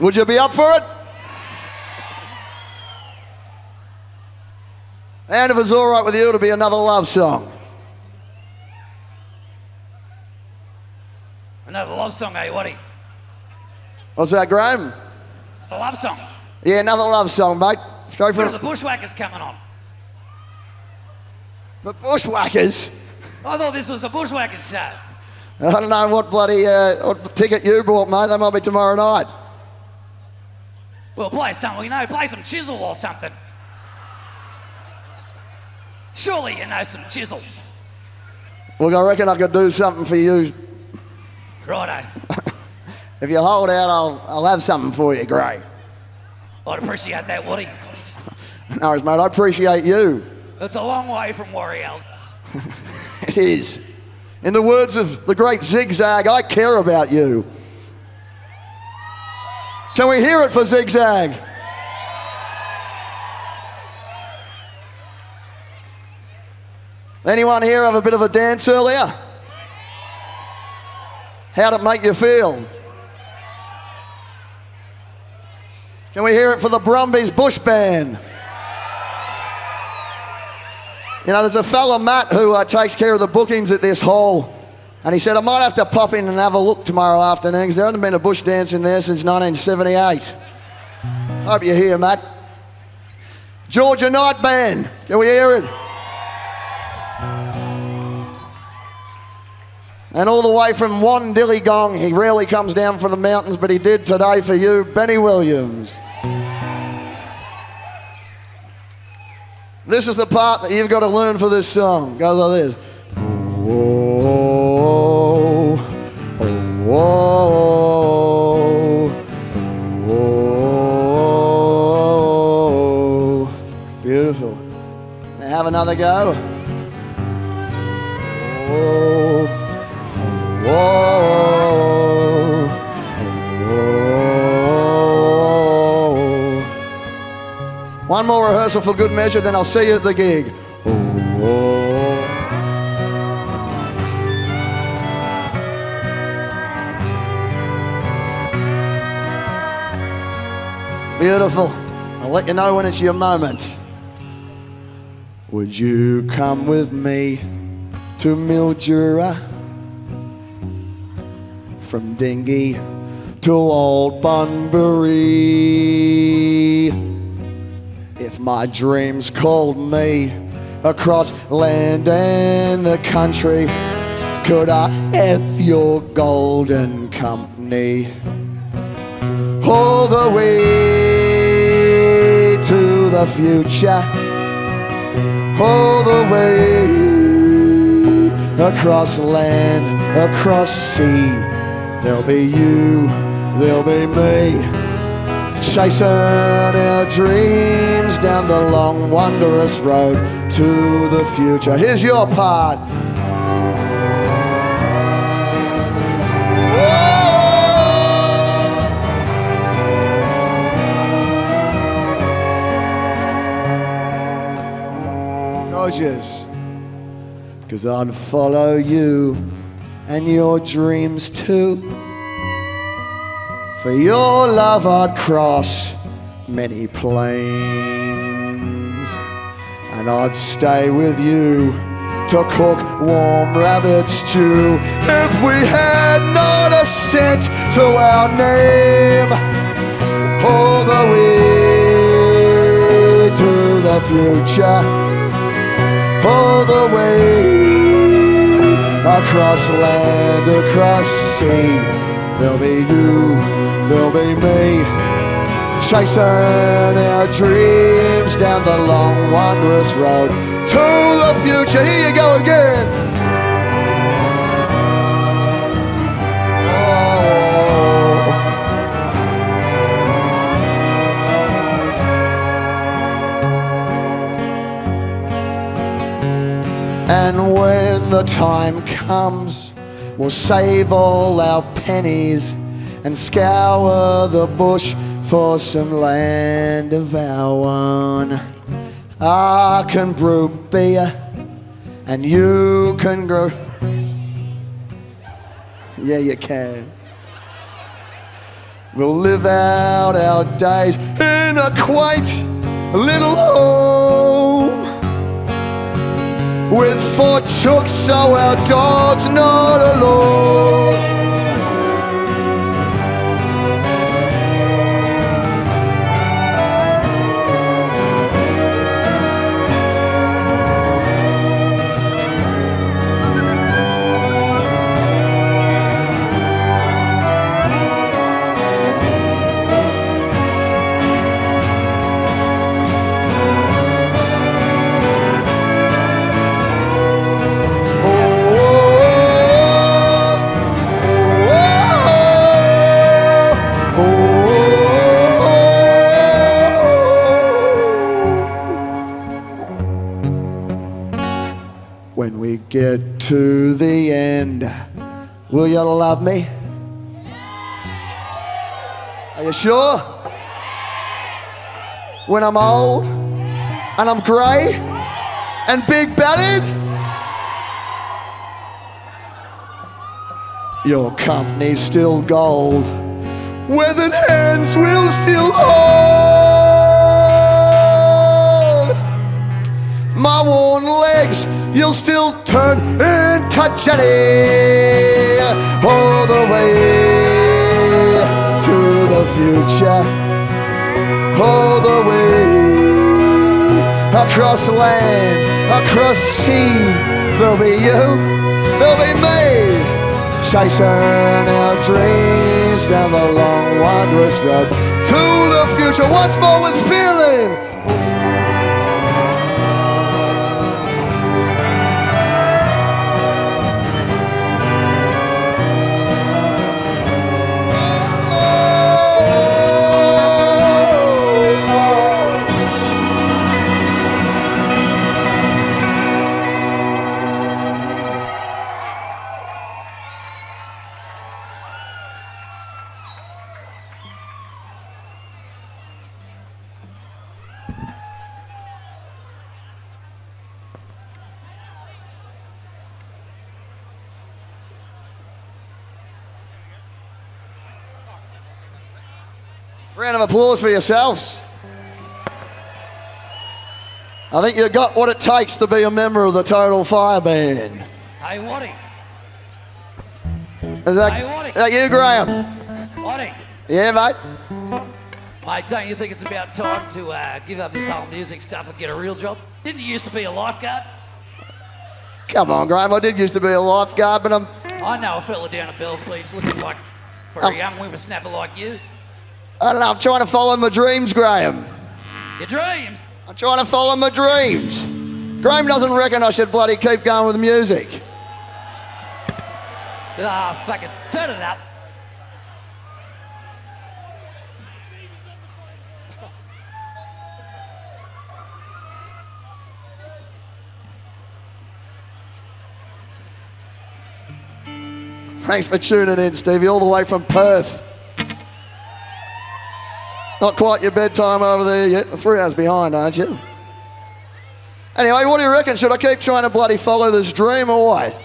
Would you be up for it? And if it's all right with you, it'll be another love song. Another love song, eh, Watty? What's that, Graham? A love song. Yeah, another love song, mate. Straight When from are the Bushwhackers coming on? the Bushwhackers. I thought this was a Bushwhackers show. I don't know what bloody what ticket you bought, mate. They might be tomorrow night. Well, play something, you know, play some Chisel or something. Surely you know some Chisel. Look, I reckon I could do something for you. Righto. If you hold out, I'll have something for you, Gray. I'd appreciate that, Watty. No worries, mate. I appreciate you. It's a long way from Warrior. It is. In the words of the great Zigzag, I care about you. Can we hear it for Zigzag? Anyone here have a bit of a dance earlier? How'd it make you feel? Can we hear it for the Brumbies Bush Band? You know, there's a fella, Matt, who takes care of the bookings at this hall, and he said, I might have to pop in and have a look tomorrow afternoon because there hasn't been a bush dance in there since 1978. Hope you're here, Matt. Georgia Night Band, can we hear it? And all the way from Wandilligong, he rarely comes down from the mountains, but he did today for you, Benny Williams. This is the part that you've got to learn for this song. It goes like this. Whoa, whoa, whoa. Beautiful. Now have another go. Whoa, whoa, whoa. One more rehearsal for good measure, then I'll see you at the gig. Whoa. Beautiful. I'll let you know when it's your moment. Would you come with me to Mildura? From Dingy to Old Bunbury. If my dreams called me across land and the country, could I have your golden company all the way to the future, all the way across land, across sea? There'll be you, there'll be me, chasing our dreams down the long, wondrous road to the future. Here's your part. Gorgeous. 'Cause I'd follow you and your dreams too. For your love I'd cross many plains, and I'd stay with you to cook warm rabbit stew. If we had not a cent to our name, all the way to the future, all the way across land, across sea. There'll be you, there'll be me, chasing our dreams down the long, wondrous road to the future. Here you go again. Oh. And when the time comes, we'll save all our pennies and scour the bush for some land of our own. I can brew beer and you can grow. Yeah, you can. We'll live out our days in a quaint little home with 4 chooks so our dog's not alone. it to the end, will you love me? Are you sure? When I'm old and I'm grey and big-bellied, your company's still gold. Weathered hands will still hold. My worn legs, you'll still turn and touch it all the way to the future, all the way across land, across sea. There'll be you, there'll be me, chasing our dreams down the long, wondrous road to the future. Once more with feeling. Round of applause for yourselves. I think you got what it takes to be a member of the Total Fire Band. Hey, Watty. Is that, Hey, Watty. is that you, Graham? Watty. Yeah, mate. Mate, don't you think it's about time to give up this whole music stuff and get a real job? Didn't you used to be a lifeguard? Come on, Graham. I did used to be a lifeguard, but I'm... I know a fella down at Bell's Beach looking like for a young whippersnapper like you. I don't know. I'm trying to follow my dreams, Graham. Your dreams? I'm trying to follow my dreams. Graham doesn't reckon I should bloody keep going with music. Ah, fucking turn it up. Thanks for tuning in, Stevie, all the way from Perth. Not quite your bedtime over there yet. 3 hours behind, aren't you? Anyway, what do you reckon? Should I keep trying to bloody follow this dream or what?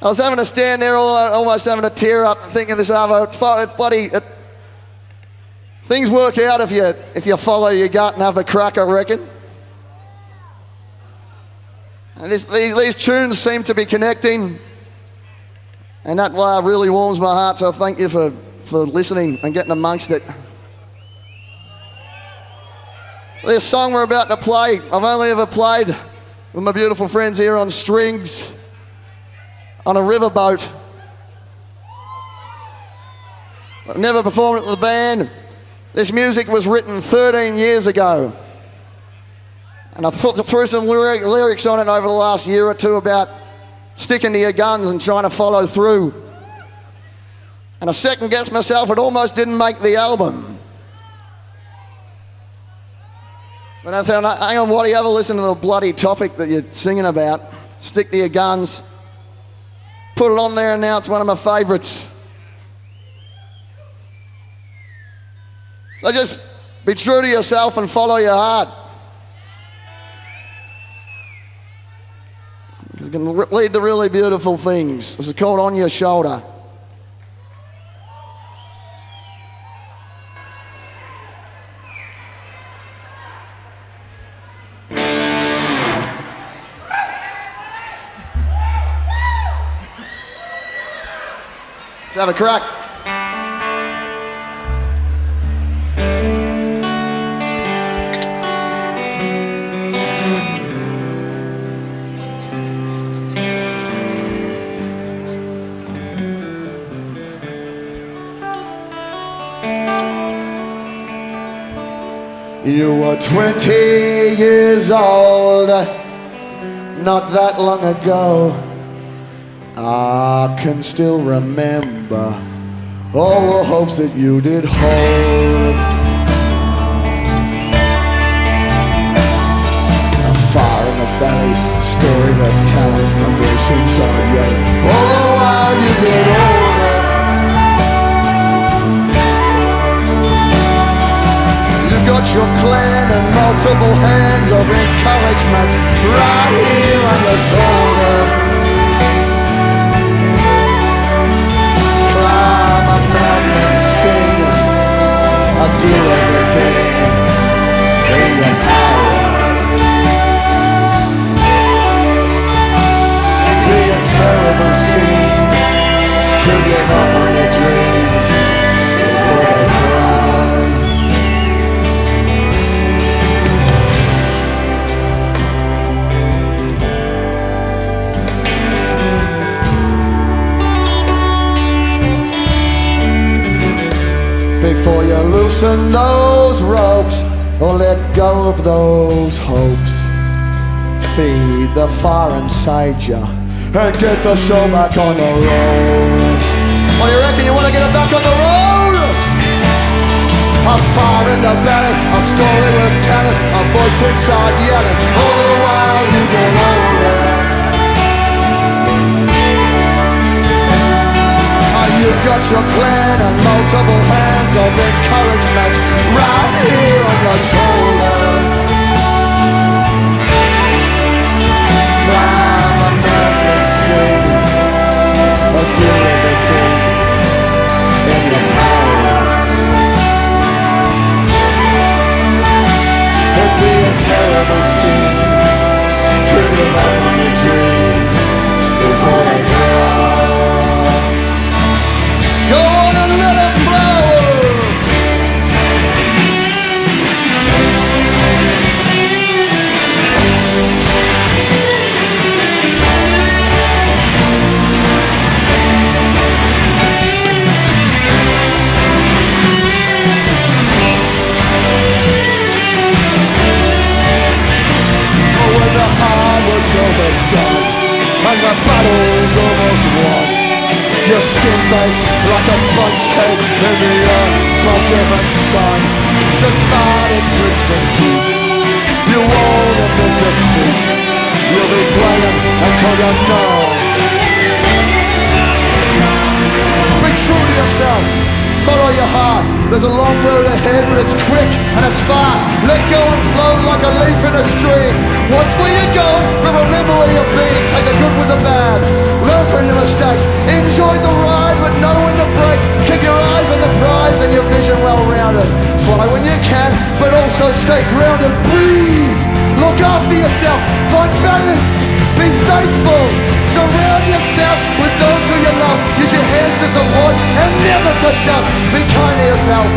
I was having to stand there, almost having a tear up, thinking this over. Things work out if you follow your gut and have a crack, I reckon. And these tunes seem to be connecting, and that really warms my heart, so thank you for listening and getting amongst it. This song we're about to play, I've only ever played with my beautiful friends here on strings, on a riverboat. I've never performed it with the band. This music was written 13 years ago. And I threw some lyrics on it over the last year or two about sticking to your guns and trying to follow through. And I second-guessed myself, it almost didn't make the album. But I thought, hang on, Watty, have a listen to the bloody topic that you're singing about. Stick to your guns. Put it on there, and now it's one of my favourites. So just be true to yourself and follow your heart. It's going to lead to really beautiful things. This is called On Your Shoulder. Let's have a crack. You were 20 years old, not that long ago. I can still remember all the hopes that you did hold. multiple hands of encouragement right here on your shoulder. Climb a mountain and sing. I do everything in your power. It'd be a terrible scene to give up on your dreams before they fly. Before you loosen those ropes or let go of those hopes, feed the fire inside you and get the show back on the road. What do you reckon? You want to get it back on the road? A fire in the belly, a story worth telling, a voice inside yelling, all the while you get older. You've got your clan and multiple hands of encouragement right here on your shoulder. Climb a mountain and sing, or do everything in your power. It'd be a terrible scene to give up on your dreams before they fall. Go on and let it flower. Oh, when the hard work's overdone and the battle's almost won, your skin bakes like a sponge cake in the unforgiven sun. Despite its blistering heat, you won't admit defeat. You'll be playing until you know. Be true to yourself. Follow your heart. There's a long road ahead, but it's quick and it's fast. Let go and flow like a leaf in a stream. Watch where you're going, but remember where you've been. Take the good with the bad. Learn from your mistakes. Enjoy the ride, but know when to break. Keep your eyes on the prize and your vision well-rounded. Fly when you can, but also stay grounded. Breathe. Look after yourself. Find balance. Be thankful. Surround yourself with those who you love. Use your hands to support and never to shove. Be kind to yourself.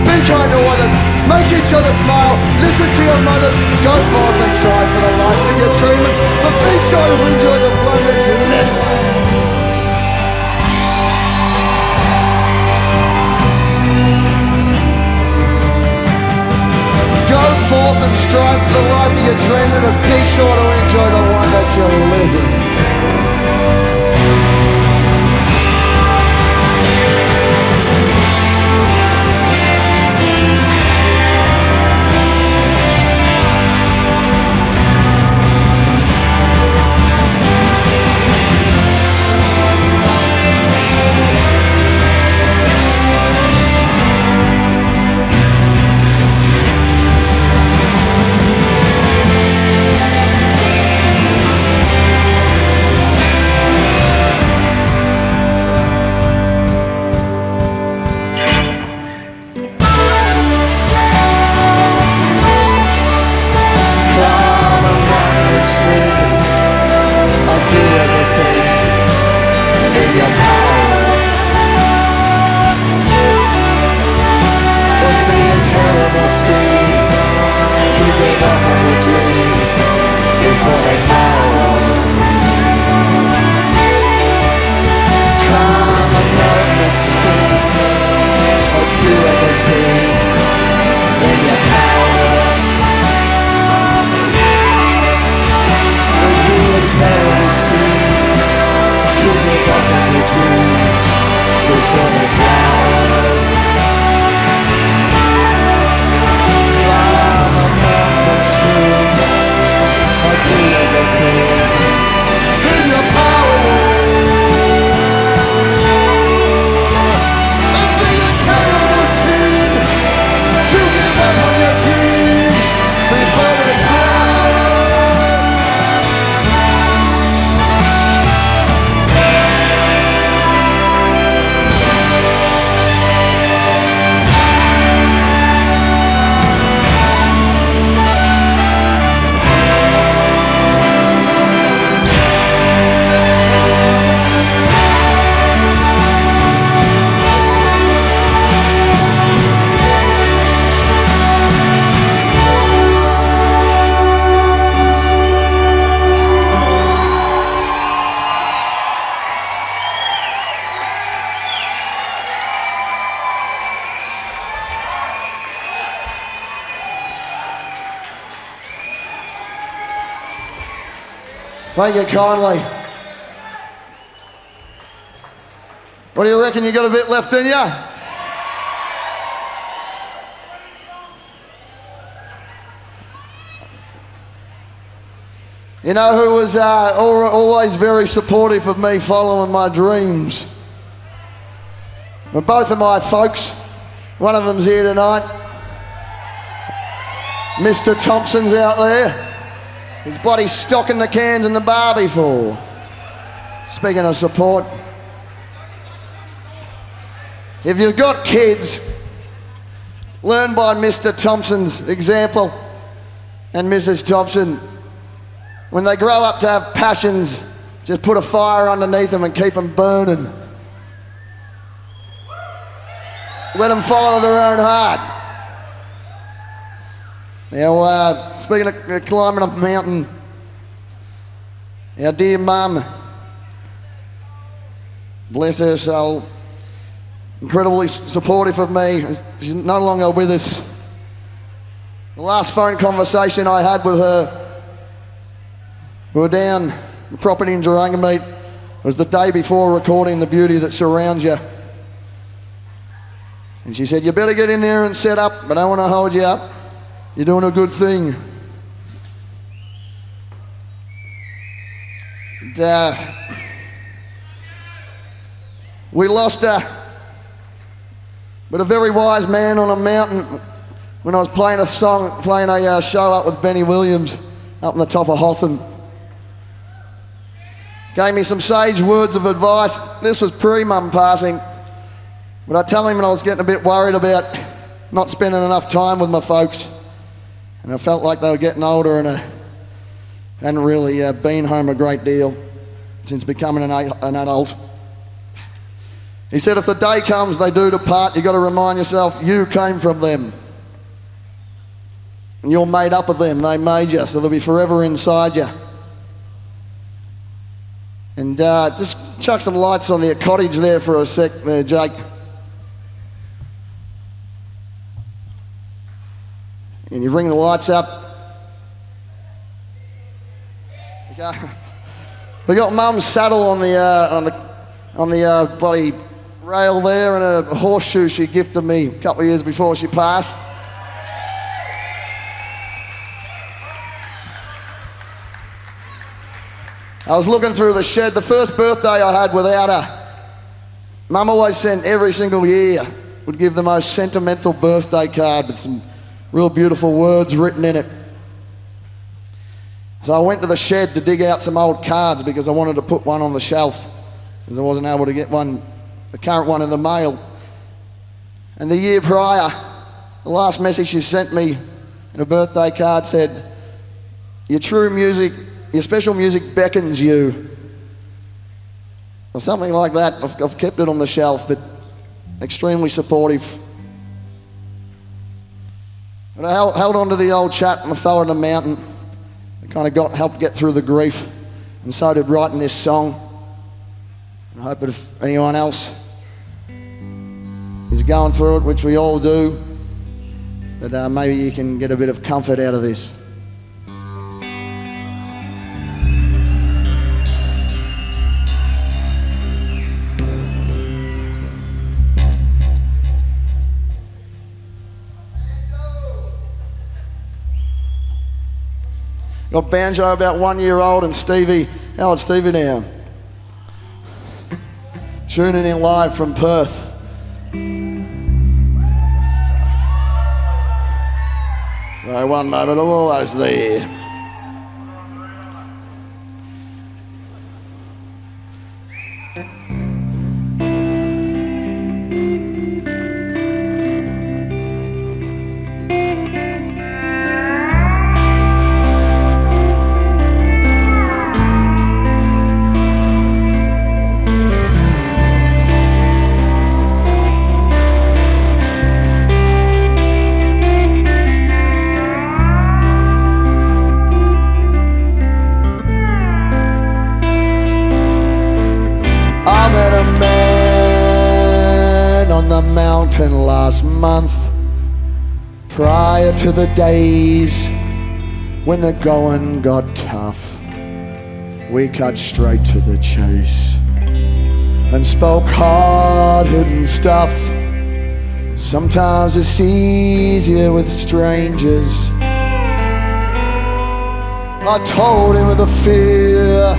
Be kind to others. Make each other smile. Listen to your mothers. Go forth and strive for the life that you're dreaming. But be sure to enjoy the one that you live. Go forth and strive for the life that you're dreaming, and be sure to enjoy the one that you're living. Before Thank you kindly. What do you reckon? You got a bit left in you? You know who was always very supportive of me following my dreams? Well, both of my folks. One of them's here tonight. Mr. Thompson's out there. His body's stocking the cans in the Barbie for. Speaking of support, if you've got kids, learn by Mr. Thompson's example and Mrs. Thompson. When they grow up to have passions, just put a fire underneath them and keep them burning. Let them follow their own heart. Now, speaking of climbing up a mountain, our dear mum, bless her soul, incredibly supportive of me. She's no longer with us. The last phone conversation I had with her, we were down the property in Durangameet. It was the day before recording The Beauty That Surrounds You. And she said, you better get in there and set up, but I don't want to hold you up. You're doing a good thing. And, we lost her, but a very wise man on a mountain when I was playing a show up with Benny Williams up on the top of Hotham. Gave me some sage words of advice. This was pre-mum passing, but I tell him when I was getting a bit worried about not spending enough time with my folks, and I felt like they were getting older, and I hadn't really been home a great deal since becoming an adult. He said, if the day comes they do depart, you got to remind yourself you came from them. And you're made up of them. They made you, so they'll be forever inside you. And just chuck some lights on the cottage there for a sec there, Jake. And you bring the lights up. Okay. We got Mum's saddle on the bloody rail there, and a horseshoe she gifted me a couple of years before she passed. I was looking through the shed. The first birthday I had without her, Mum always sent every single year, would give the most sentimental birthday card with some real beautiful words written in it. So I went to the shed to dig out some old cards because I wanted to put one on the shelf because I wasn't able to get one, the current one, in the mail. And the year prior, the last message she sent me in a birthday card said, your true music, your special music beckons you. Or something like that. I've kept it on the shelf, but extremely supportive. But I held on to the old chat and I fell in the mountain. It kind of helped get through the grief. And so did writing this song. I hope that if anyone else is going through it, which we all do, that maybe you can get a bit of comfort out of this. Got Banjo about 1 year old and Stevie. How old's Stevie now? Tuning in live from Perth. So one moment, I'm almost there. Last month, prior to the days when the going got tough, We cut straight to the chase and spoke hard-hitting stuff. Sometimes it's easier with strangers. I told him of the fear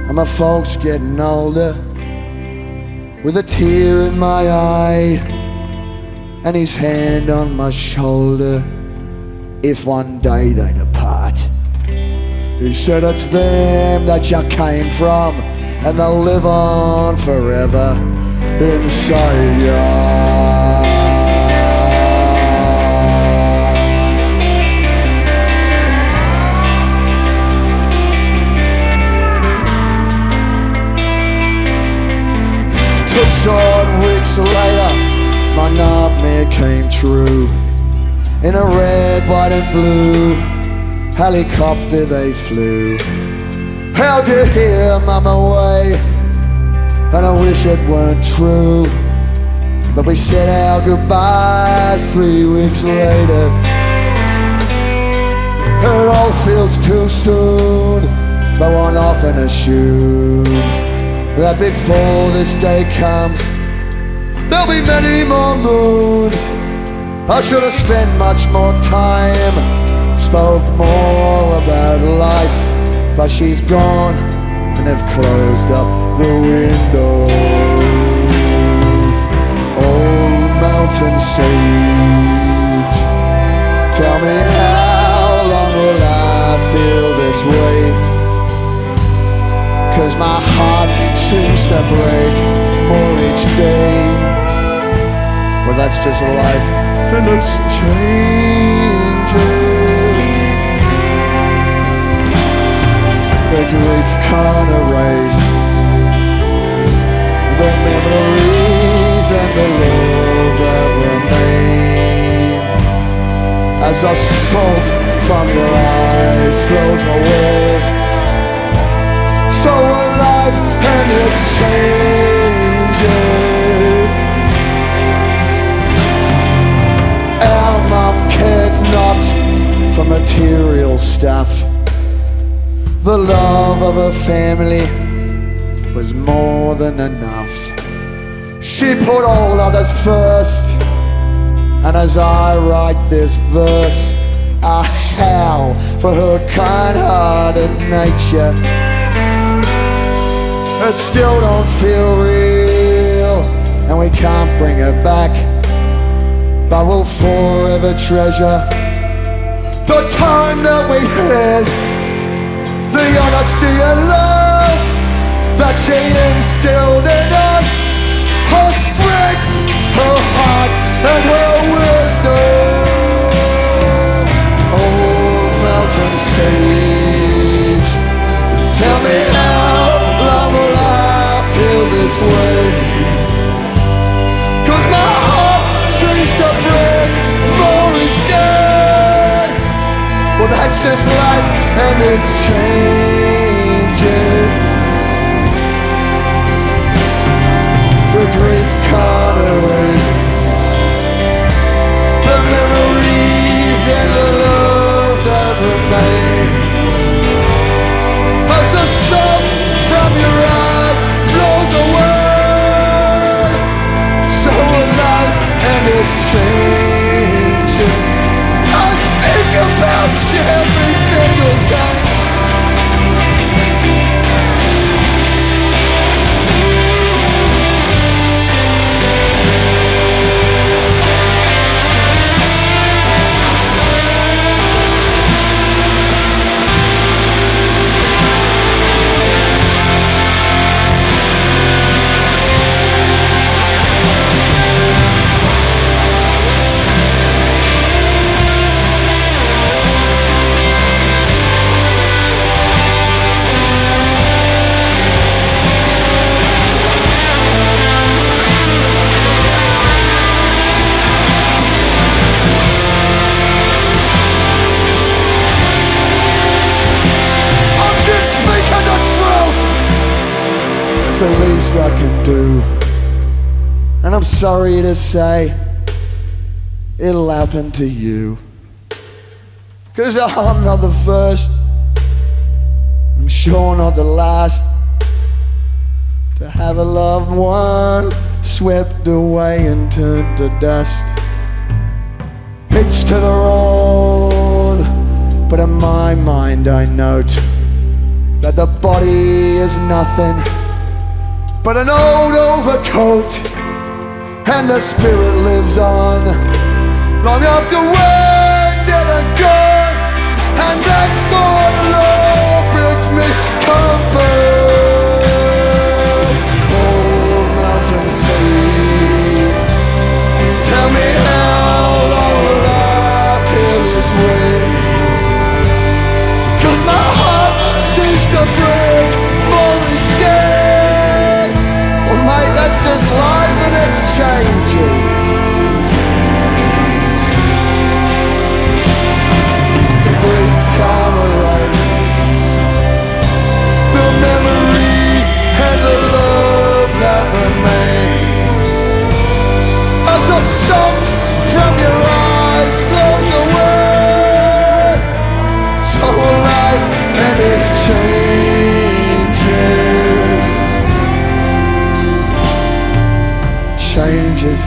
and my folks getting older, with a tear in my eye and his hand on my shoulder. If one day they depart, he said it's them that you came from, and they'll live on forever inside you. Some weeks later, my nightmare came true. In a red, white and blue helicopter they flew. Held to hear Mama away, and I wish it weren't true. But we said our goodbyes 3 weeks later. It all feels too soon, but one often assumes that before this day comes, there'll be many more moons. I should have spent much more time, spoke more about life, but she's gone and they've closed up the window. Old mountain sage, tell me how long will I feel this way? 'Cause my heart seems to break more each day. Well, that's just life, and it changes. The grief can't erase the memories and the love that remain. As the salt from your eyes flows away, so alive and it changes. Our mum cared not for material stuff. The love of her family was more than enough. She put all others first, and as I write this verse, I howl for her kind-hearted nature. It still don't feel real, and we can't bring her back, but we'll forever treasure the time that we had, the honesty and love that she instilled in us, her strength, her heart, and her wisdom. Old mountain sage, tell me how long will I feel this way? 'Cause my heart seems to break more each day. Well, that's just life, and it changes. The grief can't erase the memories and the love that remains. As the salt from your eyes flows away, so alive and it's changing. I think about you every single day. The least I can do, and I'm sorry to say it'll happen to you, 'cause I'm not the first, I'm sure not the last. To have a loved one swept away and turned to dust. Hitched to the road, but in my mind I note that the body is nothing but an old overcoat, and the spirit lives on long after we're dead and gone, and that thought alone brings me comfort. Oh, mountain sea, tell me how long will I feel this way? 'Cause my heart seems to break more each day. Well, mate, that's just life and it's changing. The brief calm erase the memories and the love that remains. As the salt from your eyes flows away, so will life and its changes. Changes.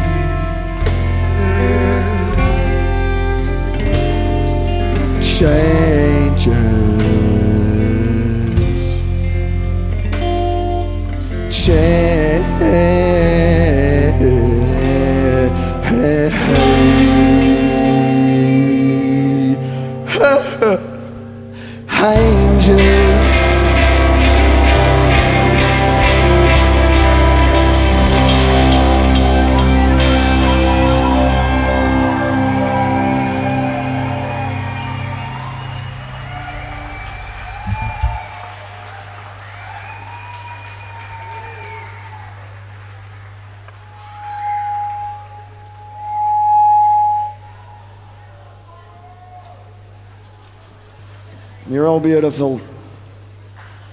You're all beautiful.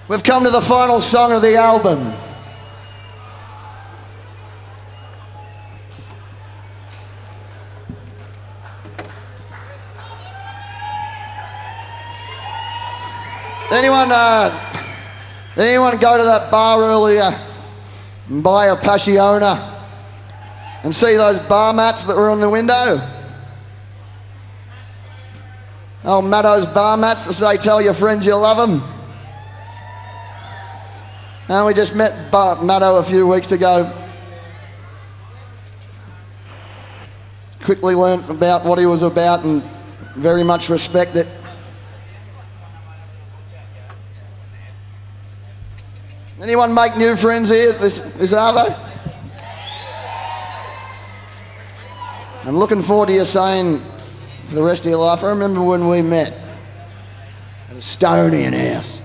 We've come to the final song of the album. Anyone go to that bar earlier and buy a Passiona and see those bar mats that were on the window? Old Matto's bar mats that say tell your friends you love them. And we just met Matto a few weeks ago. Quickly learnt about what he was about and very much respect it. Anyone make new friends here this Arvo? I'm looking forward to you saying for the rest of your life, I remember when we met at Estonian House.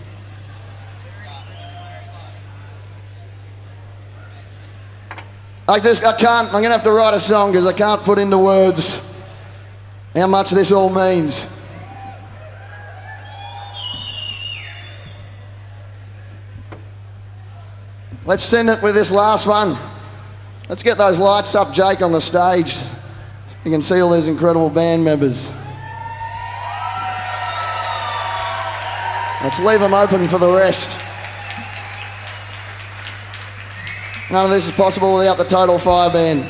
I'm gonna have to write a song because I can't put into words how much this all means. Let's send it with this last one. Let's get those lights up, Jake, on the stage. You can see all these incredible band members. Let's leave them open for the rest. None of this is possible without the Total Fire Band.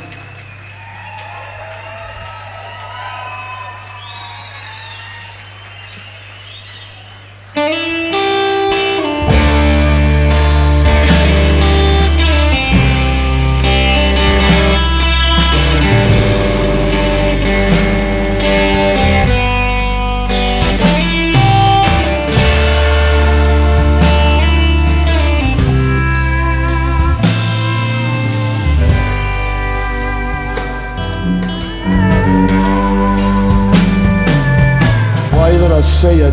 I see it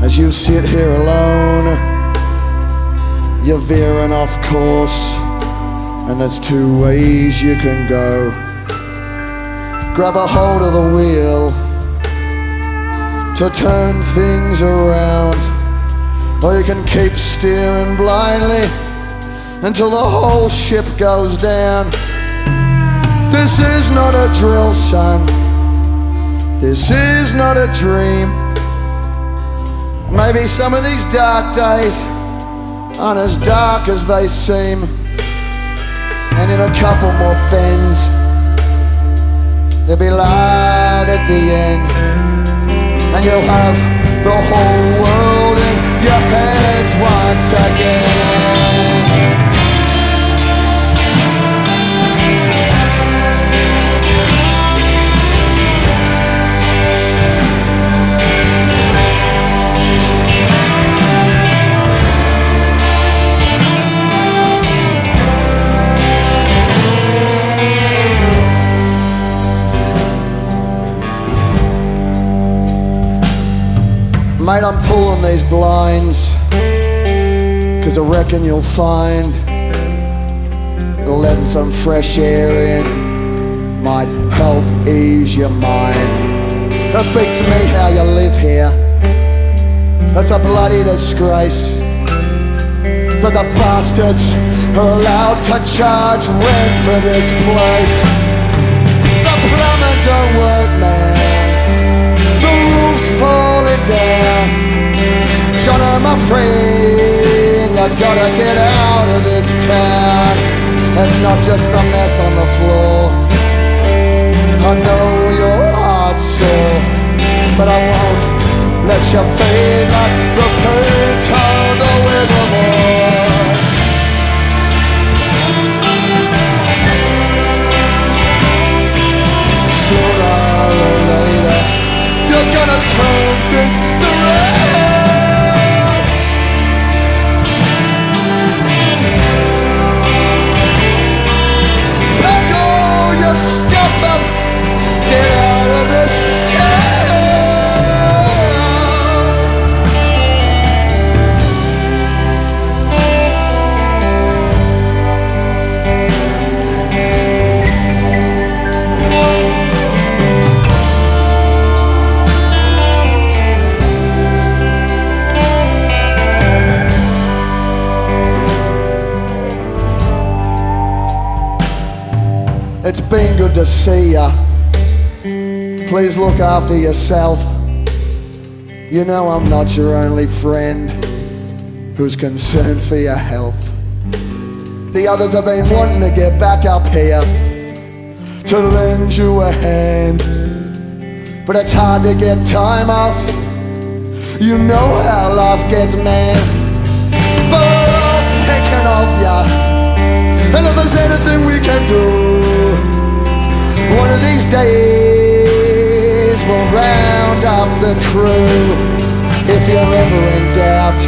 as you sit here alone. You're veering off course, and there's two ways you can go. Grab a hold of the wheel to turn things around, or you can keep steering blindly until the whole ship goes down. This is not a drill, son. This is not a dream. Maybe some of these dark days aren't as dark as they seem. And in a couple more bends, there'll be light at the end. And you'll have the whole world in your hands once again. Mate, I'm pulling these blinds 'cause I reckon you'll find letting some fresh air in might help ease your mind. It beats me how you live here. That's a bloody disgrace that the bastards are allowed to charge rent for this place. The plumbing don't work, man. The roof's falling down. John, my friend, you gotta get out of this town. It's not just the mess on the floor. I know your heart's sore, but I won't let you fade like the paint on the weatherboard. Sooner or later, you're gonna turn things around. Pack all your stuff up, get out of this town. It's been good to see ya. Please look after yourself. You know I'm not your only friend who's concerned for your health. The others have been wanting to get back up here to lend you a hand, but it's hard to get time off. You know how life gets, man. But we're all thinking of ya, and if there's anything we can do, one of these days we'll round up the crew. If you're ever in doubt,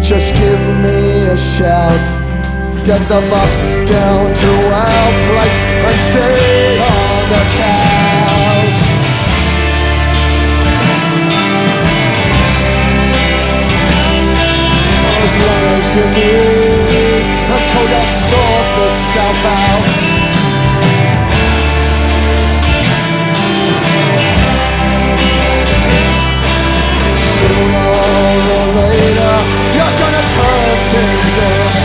just give me a shout. Get the bus down to our place and stay on the couch. As long as you move until you sort the stuff out. Sooner or later, you're gonna turn things around.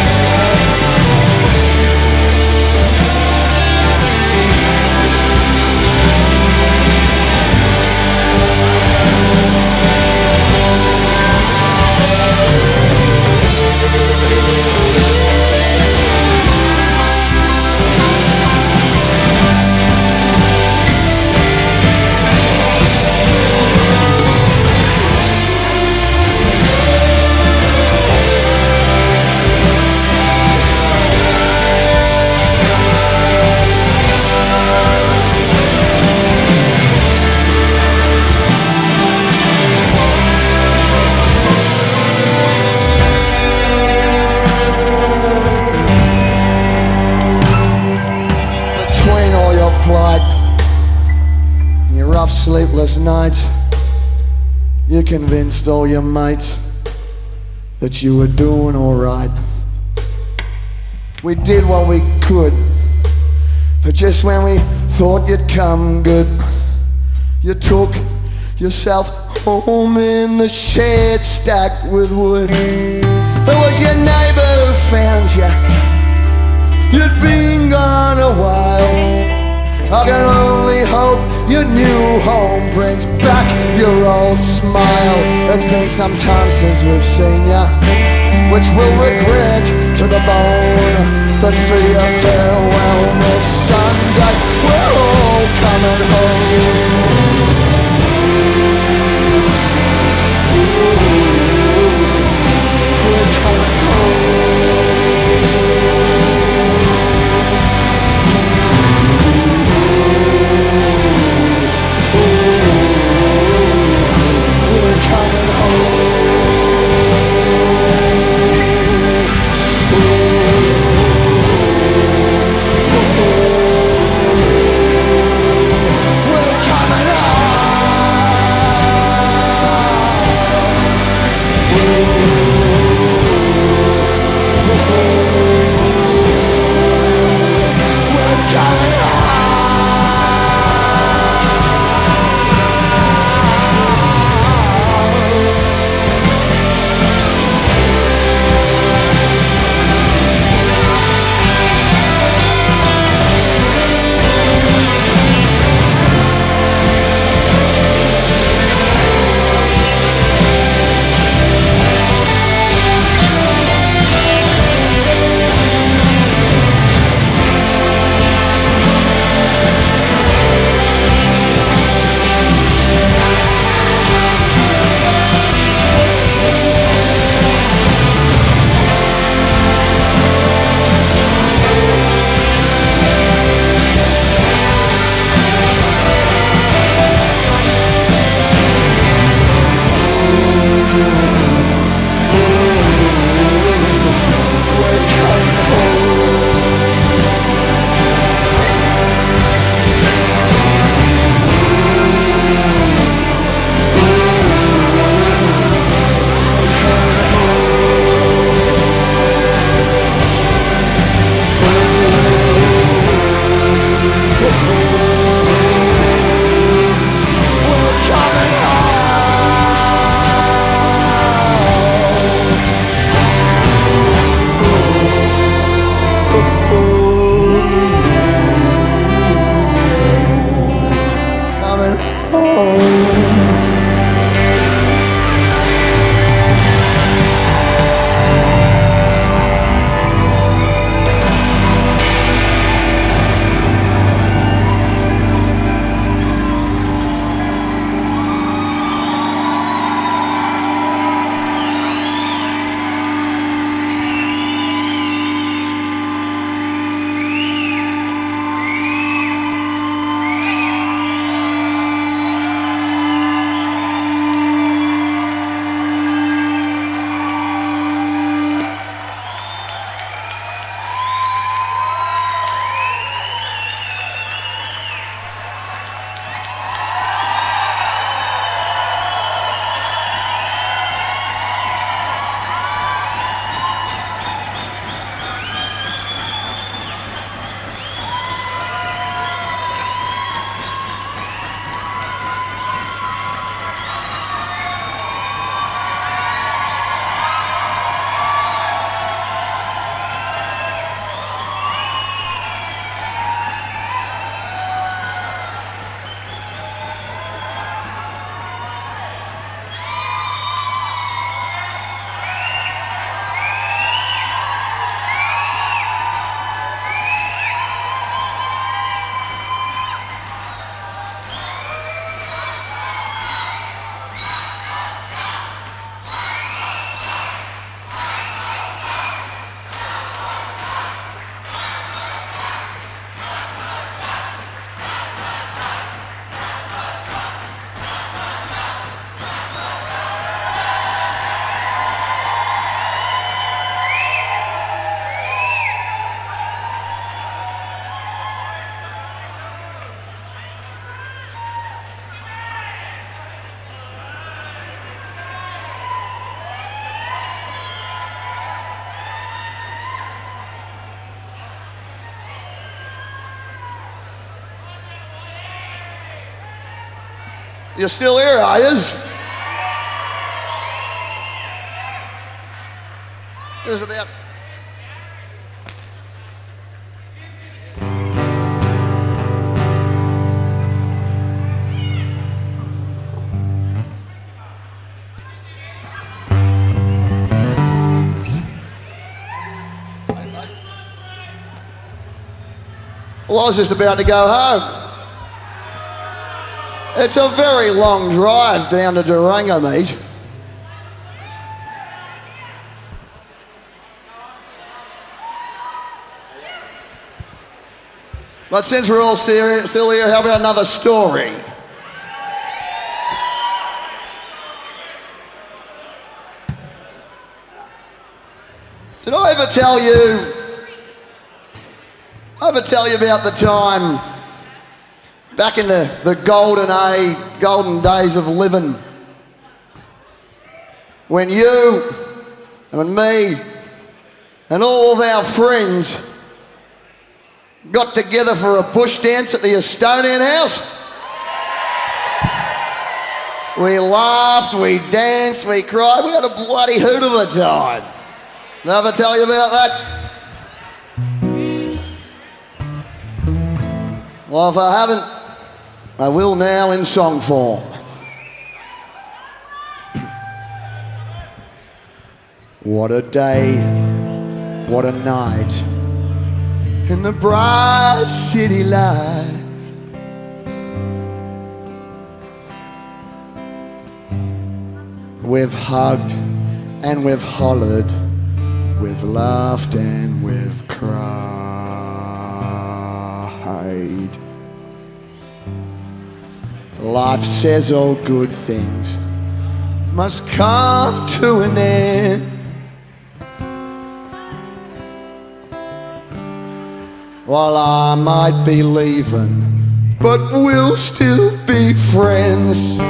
Sleepless nights, you convinced all your mates that you were doing alright. We did what we could, but just when we thought you'd come good, you took yourself home in the shed stacked with wood. It was your neighbour who found you. You'd been gone a while. I can only hope your new home brings back your old smile. It's been some time since we've seen ya, which we'll regret to the bone. But for your farewell next Sunday, we're all coming home. We're coming You still here, are yous? There's about... Well, I was just about to go home. It's a very long drive down to Durango, mate. But since we're all still here, how about another story? Did I ever tell you about the time back in the golden days of living, when you and me and all of our friends got together for a bush dance at the Estonian House? We laughed, we danced, we cried, we had a bloody hoot of a time. Did I ever tell you about that? Well, if I haven't, I will now in song form. What a day, what a night, in the bright city lights. We've hugged and we've hollered, we've laughed and we've cried. Life says all good things must come to an end. Well, I might be leaving, but we'll still be friends.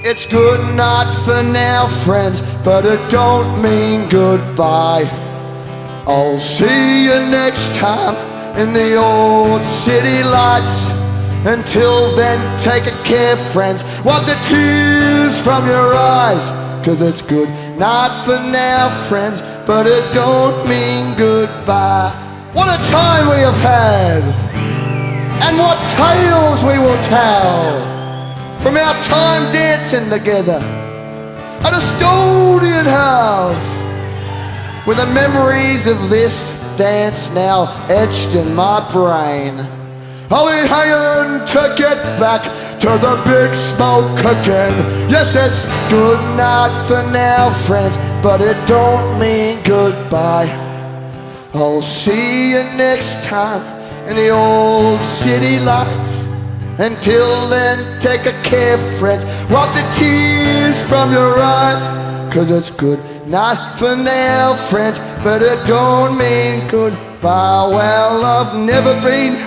It's good night for now, friends, but it don't mean goodbye. I'll see you next time in the old city lights. Until then, take care, friends. Wipe the tears from your eyes, 'cause it's good night for now, friends, but it don't mean goodbye. What a time we have had, and what tales we will tell from our time dancing together at Estonian House, with the memories of this dance now etched in my brain. I'll be hanging to get back to the big smoke again. Yes, it's good night for now, friends, but it don't mean goodbye. I'll see you next time in the old city lights. Until then, take care, friends. Wipe the tears from your eyes, 'cause it's good night for now, friends, but it don't mean goodbye. Well, I've never been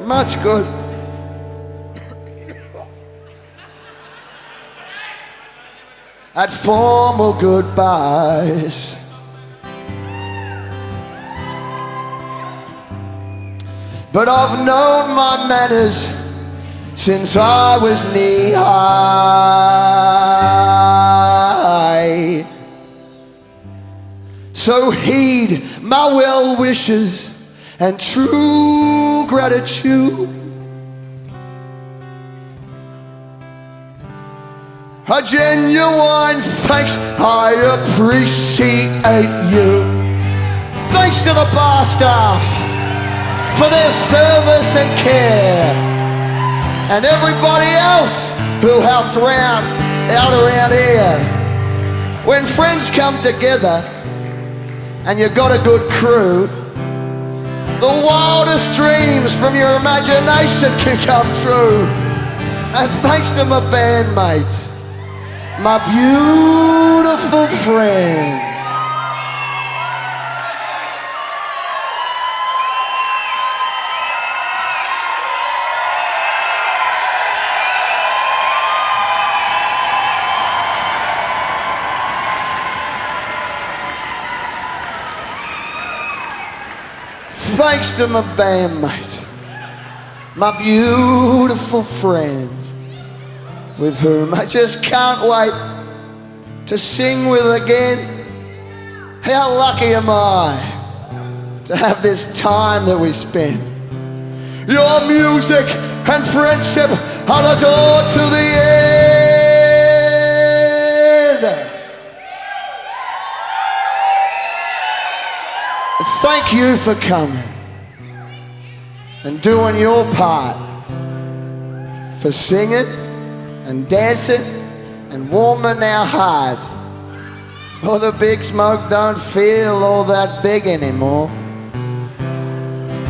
much good at formal goodbyes. But I've known my manners since I was knee-high. So heed my well wishes and true gratitude. A genuine thanks, I appreciate you. Thanks to the bar staff for their service and care, and everybody else who helped out around here. When friends come together and you've got a good crew, the wildest dreams from your imagination can come true. And thanks to my bandmates, my beautiful friends. Thanks to my bandmates, my beautiful friends, with whom I just can't wait to sing with again. How lucky am I to have this time that we spend. Your music and friendship I'll adore to the end. thank you for coming and doing your part, for singing and dancing and warming our hearts. Oh, the big smoke don't feel all that big anymore.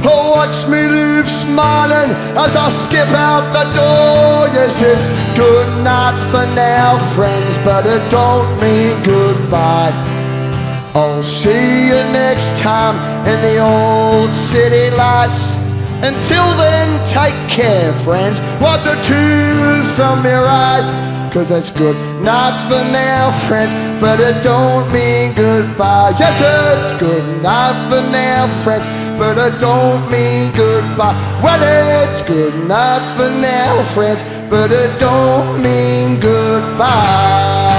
Oh, watch me leave smiling as I skip out the door. Yes, it's good night for now, friends, but it don't mean goodbye. I'll see you next time in the old city lights. Until then, take care, friends. Wipe the tears from your eyes. 'Cause it's good night for now, friends, but it don't mean goodbye. Yes, it's good night for now, friends, but it don't mean goodbye. Well, it's good night for now, friends, but it don't mean goodbye.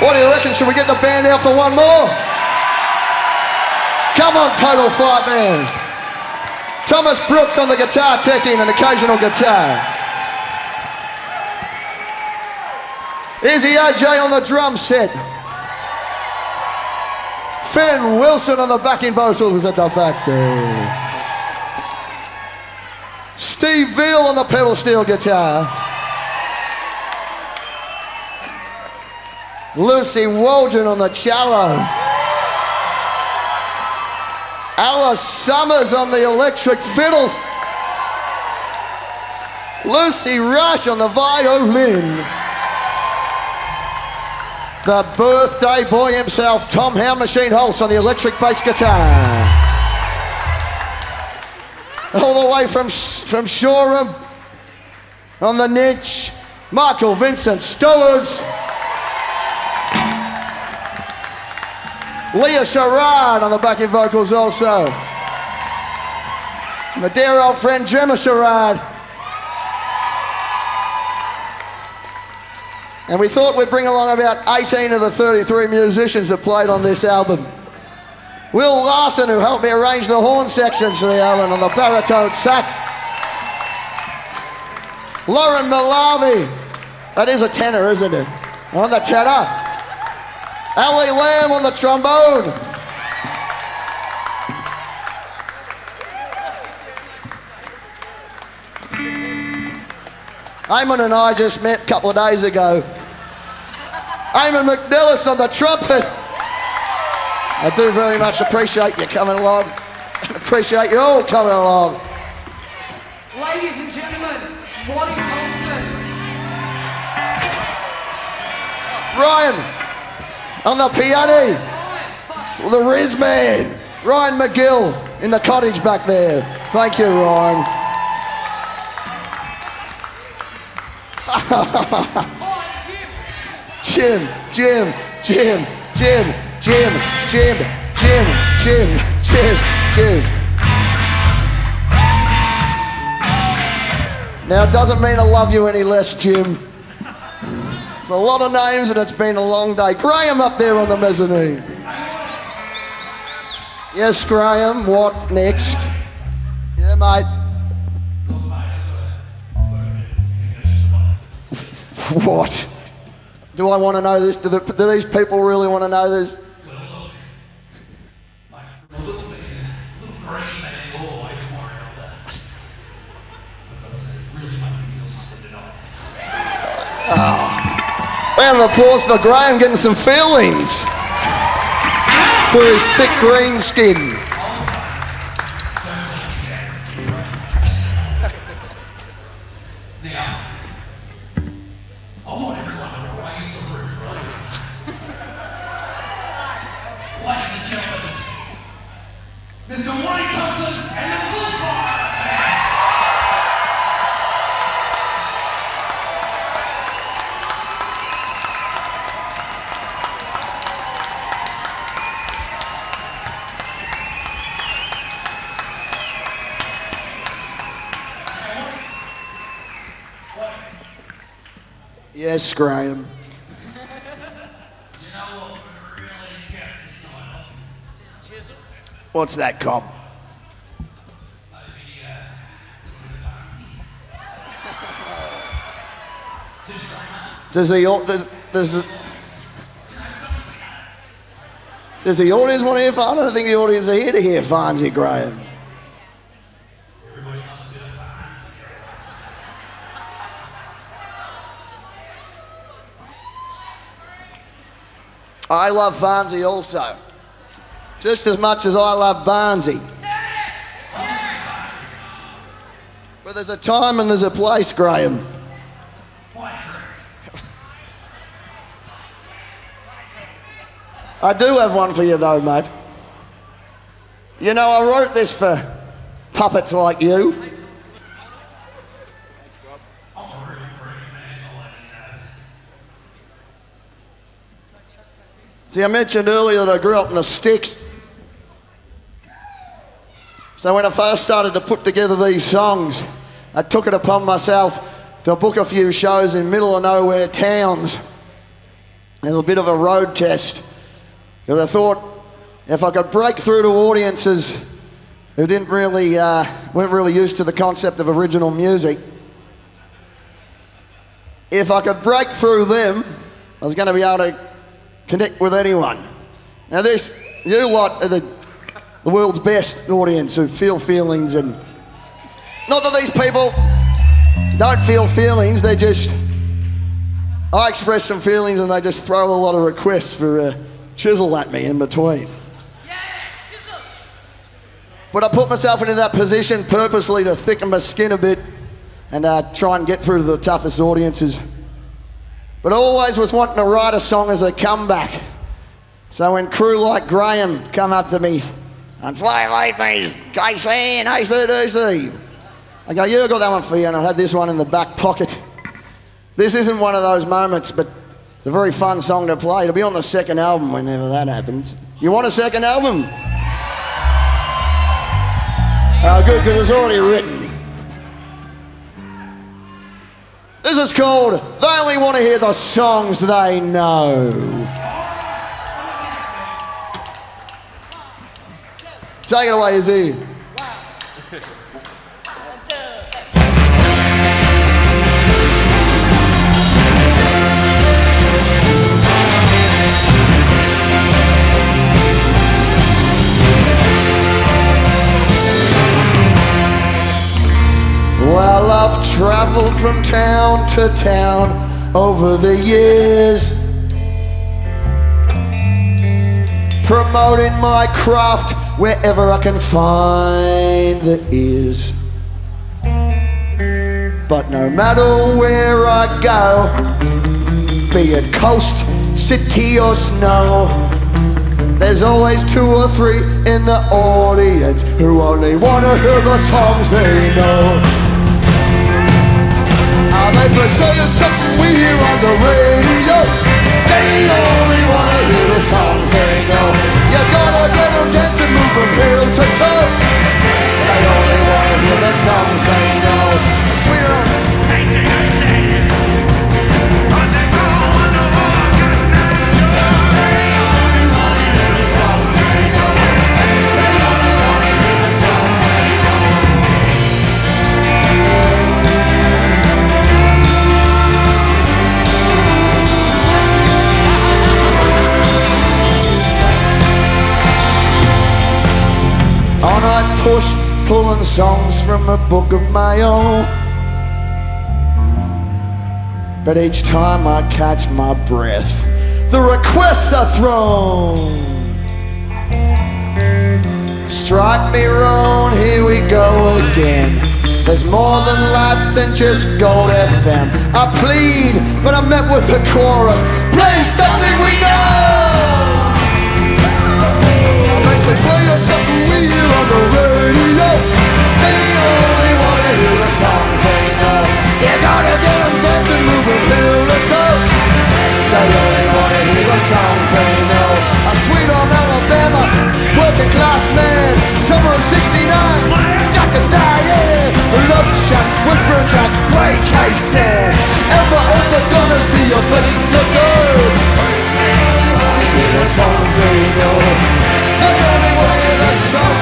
What do you reckon? Should we get the band out for one more? Come on, Total Fight Band. Thomas Brooks on the guitar, taking an occasional guitar. Izzy Adjei on the drum set. Fenn Wilson on the backing vocals at the back there. Steve Veale on the pedal steel guitar. Lucy Waldron on the cello. Alice Summers on the electric fiddle. Lucy Rash on the violin. The birthday boy himself, Tom Hound Machine Hulse on the electric bass guitar. All the way from Shoreham on the niche, Michael Vincent Stowers. Leah Sharard on the backing vocals also. My dear old friend Gemma Sharard. And we thought we'd bring along about 18 of the 33 musicians that played on this album. Will Larson, who helped me arrange the horn sections for the album, on the baritone sax. Lauren Malavi, that is a tenor, isn't it? On the tenor. Ali Lamb on the trombone. Eamon and I just met a couple of days ago. Eamon McNellis on the trumpet. I do very much appreciate you coming along. Appreciate you all coming along. Ladies and gentlemen, Watty Thompson. Ryan on the piano. The Riz Man. Ryan McGill in the cottage back there. Thank you, Ryan. Jim. Now, it doesn't mean I love you any less, Jim. It's a lot of names and it's been a long day. Graham up there on the mezzanine. Yes, Graham, what next? Yeah, mate. What? Do I want to know this? Do these people really want to know this? Well, look, like from a little green man all the way to more elder. Because it really made me feel something tonight. Round of applause for Graham getting some feelings through his thick green skin. Now, I want everyone to raise the roof, right? Ladies and gentlemen, Mr. Watty Thompson and the Full Choir. Yes, Graham. You know what really kept this night off? What's that, Cobb? Does the audience want to hear Farnsey? I don't think the audience are here to hear Farnsey, Graham. I love Farnsey also, just as much as I love Barnsey. But there's a time and there's a place, Graham. I do have one for you though, mate. You know, I wrote this for puppets like you. See, I mentioned earlier that I grew up in the sticks. So when I first started to put together these songs, I took it upon myself to book a few shows in middle of nowhere towns. It was a bit of a road test. Because I thought if I could break through to audiences who weren't really used to the concept of original music, if I could break through them, I was going to be able to connect with anyone. Now you lot are the world's best audience who feel feelings, and not that these people don't feel feelings, I express some feelings and they just throw a lot of requests for chisel at me in between. Yeah, chisel. But I put myself into that position purposely to thicken my skin a bit and try and get through to the toughest audiences. But I always was wanting to write a song as a comeback. So when crew like Graham come up to me and play late me, KC and ACDC, I go, yeah, I got that one for you, and I had this one in the back pocket. This isn't one of those moments, but it's a very fun song to play. It'll be on the second album whenever that happens. You want a second album? Oh, good, because it's already written. This is called They Only Want to Hear the Songs They Know. Take it away, Izzy. Well, I've travelled from town to town over the years, promoting my craft wherever I can find the ears. But no matter where I go, be it coast, city or snow, there's always 2 or 3 in the audience who only want to hear the songs they know. They prefer to something we hear on the radio. They only want to hear the songs they know. You gotta get them dancing, move from heel to toe. They only want to hear the songs they know. Sweetheart. I push, pulling songs from a book of my own. But each time I catch my breath, the requests are thrown. Strike me wrong, here we go again. There's more than life than just Gold FM. I plead, but I'm met with a chorus. Play something we know. They say play us something we hear on the radio. They only want to hear the songs they know. You gotta get them dancing, moving heel to toe. They only want to hear the songs they know. A sweet home Alabama, working class man, summer of '69, Jack and Diane, Love Shack, Whisper Jack, play KC. Ever gonna see your face so good? They only want to hear the songs they know. They only want to hear the songs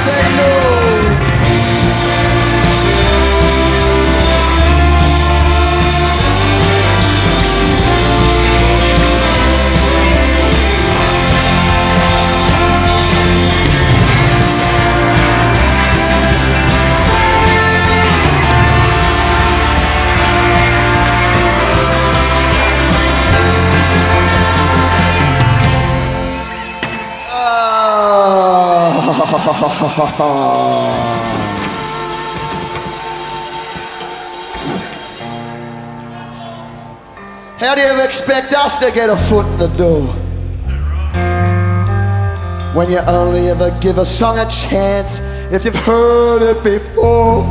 How do you expect us to get a foot in the door when you only ever give a song a chance if you've heard it before?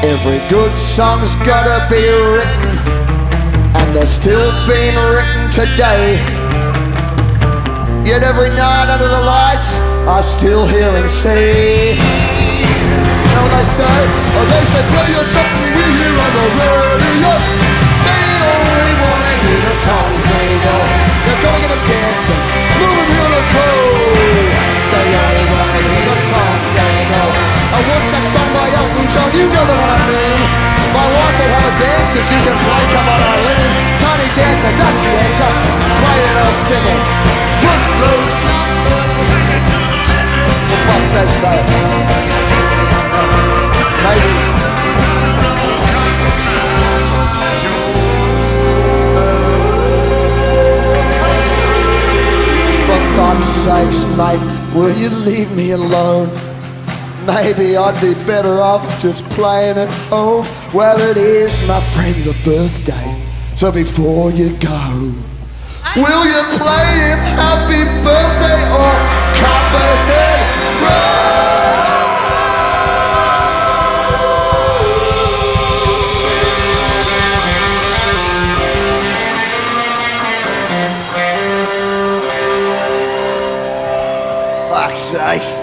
Every good song's gotta be written, and they're still being written today. Yet every night under the lights I still hear him say, you know what they say? Oh, they say play you something we hear on the radio. They only wanna hear the songs they know. They're gonna get them dancing, moving on the toe. They only wanna hear the songs they know. And what's that song by Elton John? You know the one I mean. My wife will have a dance if you can play Come On Eileen. Tiny dancer, that's the answer. Play it or sing it. Footloose. For fuck's sake, mate. Maybe. For fuck's sakes, mate, will you leave me alone? Maybe I'd be better off just playing at home. Well, it is my friend's birthday, so before you go, will you play him happy birthday or Copperhead Road? Fuck's sakes.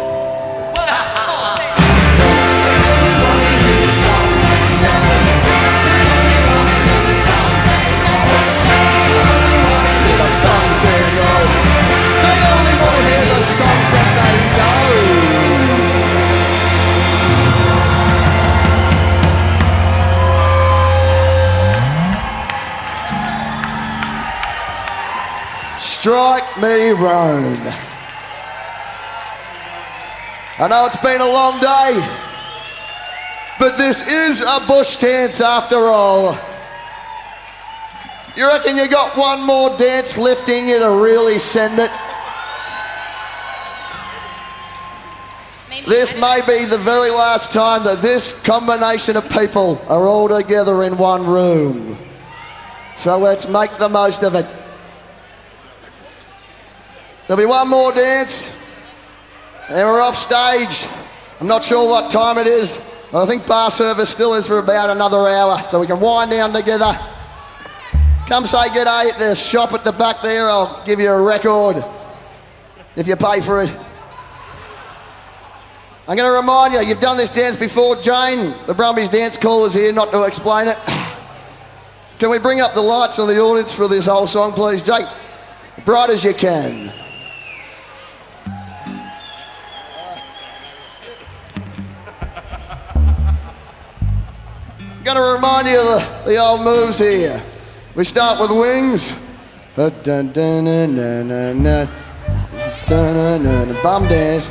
Strike me round. I know it's been a long day, but this is a bush dance after all. You reckon you got one more dance left in you to really send it? This may be the very last time that this combination of people are all together in one room. So let's make the most of it. There'll be one more dance, and we're off stage. I'm not sure what time it is, but I think bar service still is for about another hour, so we can wind down together. Come say g'day at the shop at the back there. I'll give you a record if you pay for it. I'm going to remind you, you've done this dance before. Jane, the Brumbies dance call, is here not to explain it. Can we bring up the lights on the audience for this whole song, please? Jake, bright as you can. I'm going to remind you of the old moves here. We start with wings. Bum dance.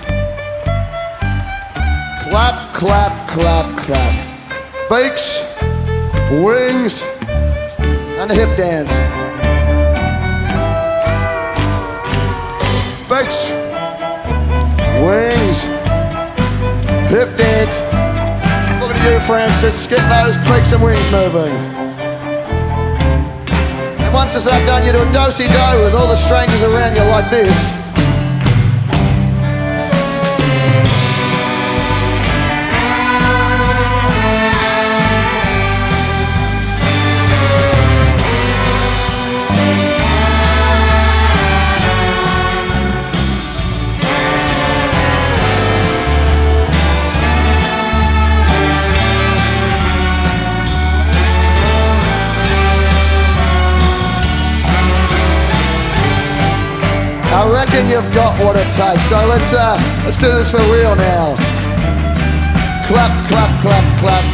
Clap, clap, clap, clap. Beaks, wings, and a hip dance. Beaks, wings, hip dance. Look at you, Francis. Get those beaks and wings moving. And once it's that done, you do a do-si-do with all the strangers around you like this. I reckon you've got what it takes, so let's do this for real now. Clap, clap, clap, clap.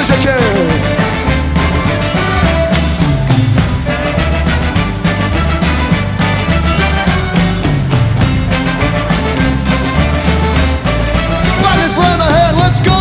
as you can. Buttons round the head, let's go!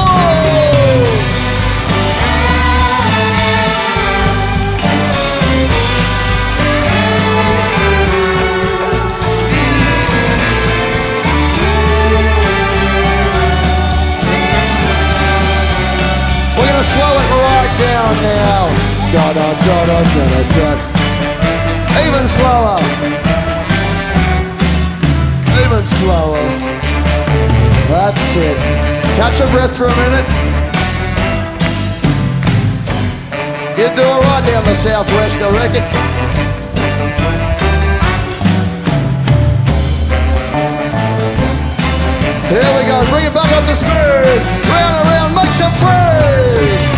We're gonna slow it right down now. Da da da da da da da. Even slower. Even slower. That's it. Catch your breath for a minute. You'd do it right down the southwest, I reckon. Here we go. Bring it back up to speed. Round and round, make some friends.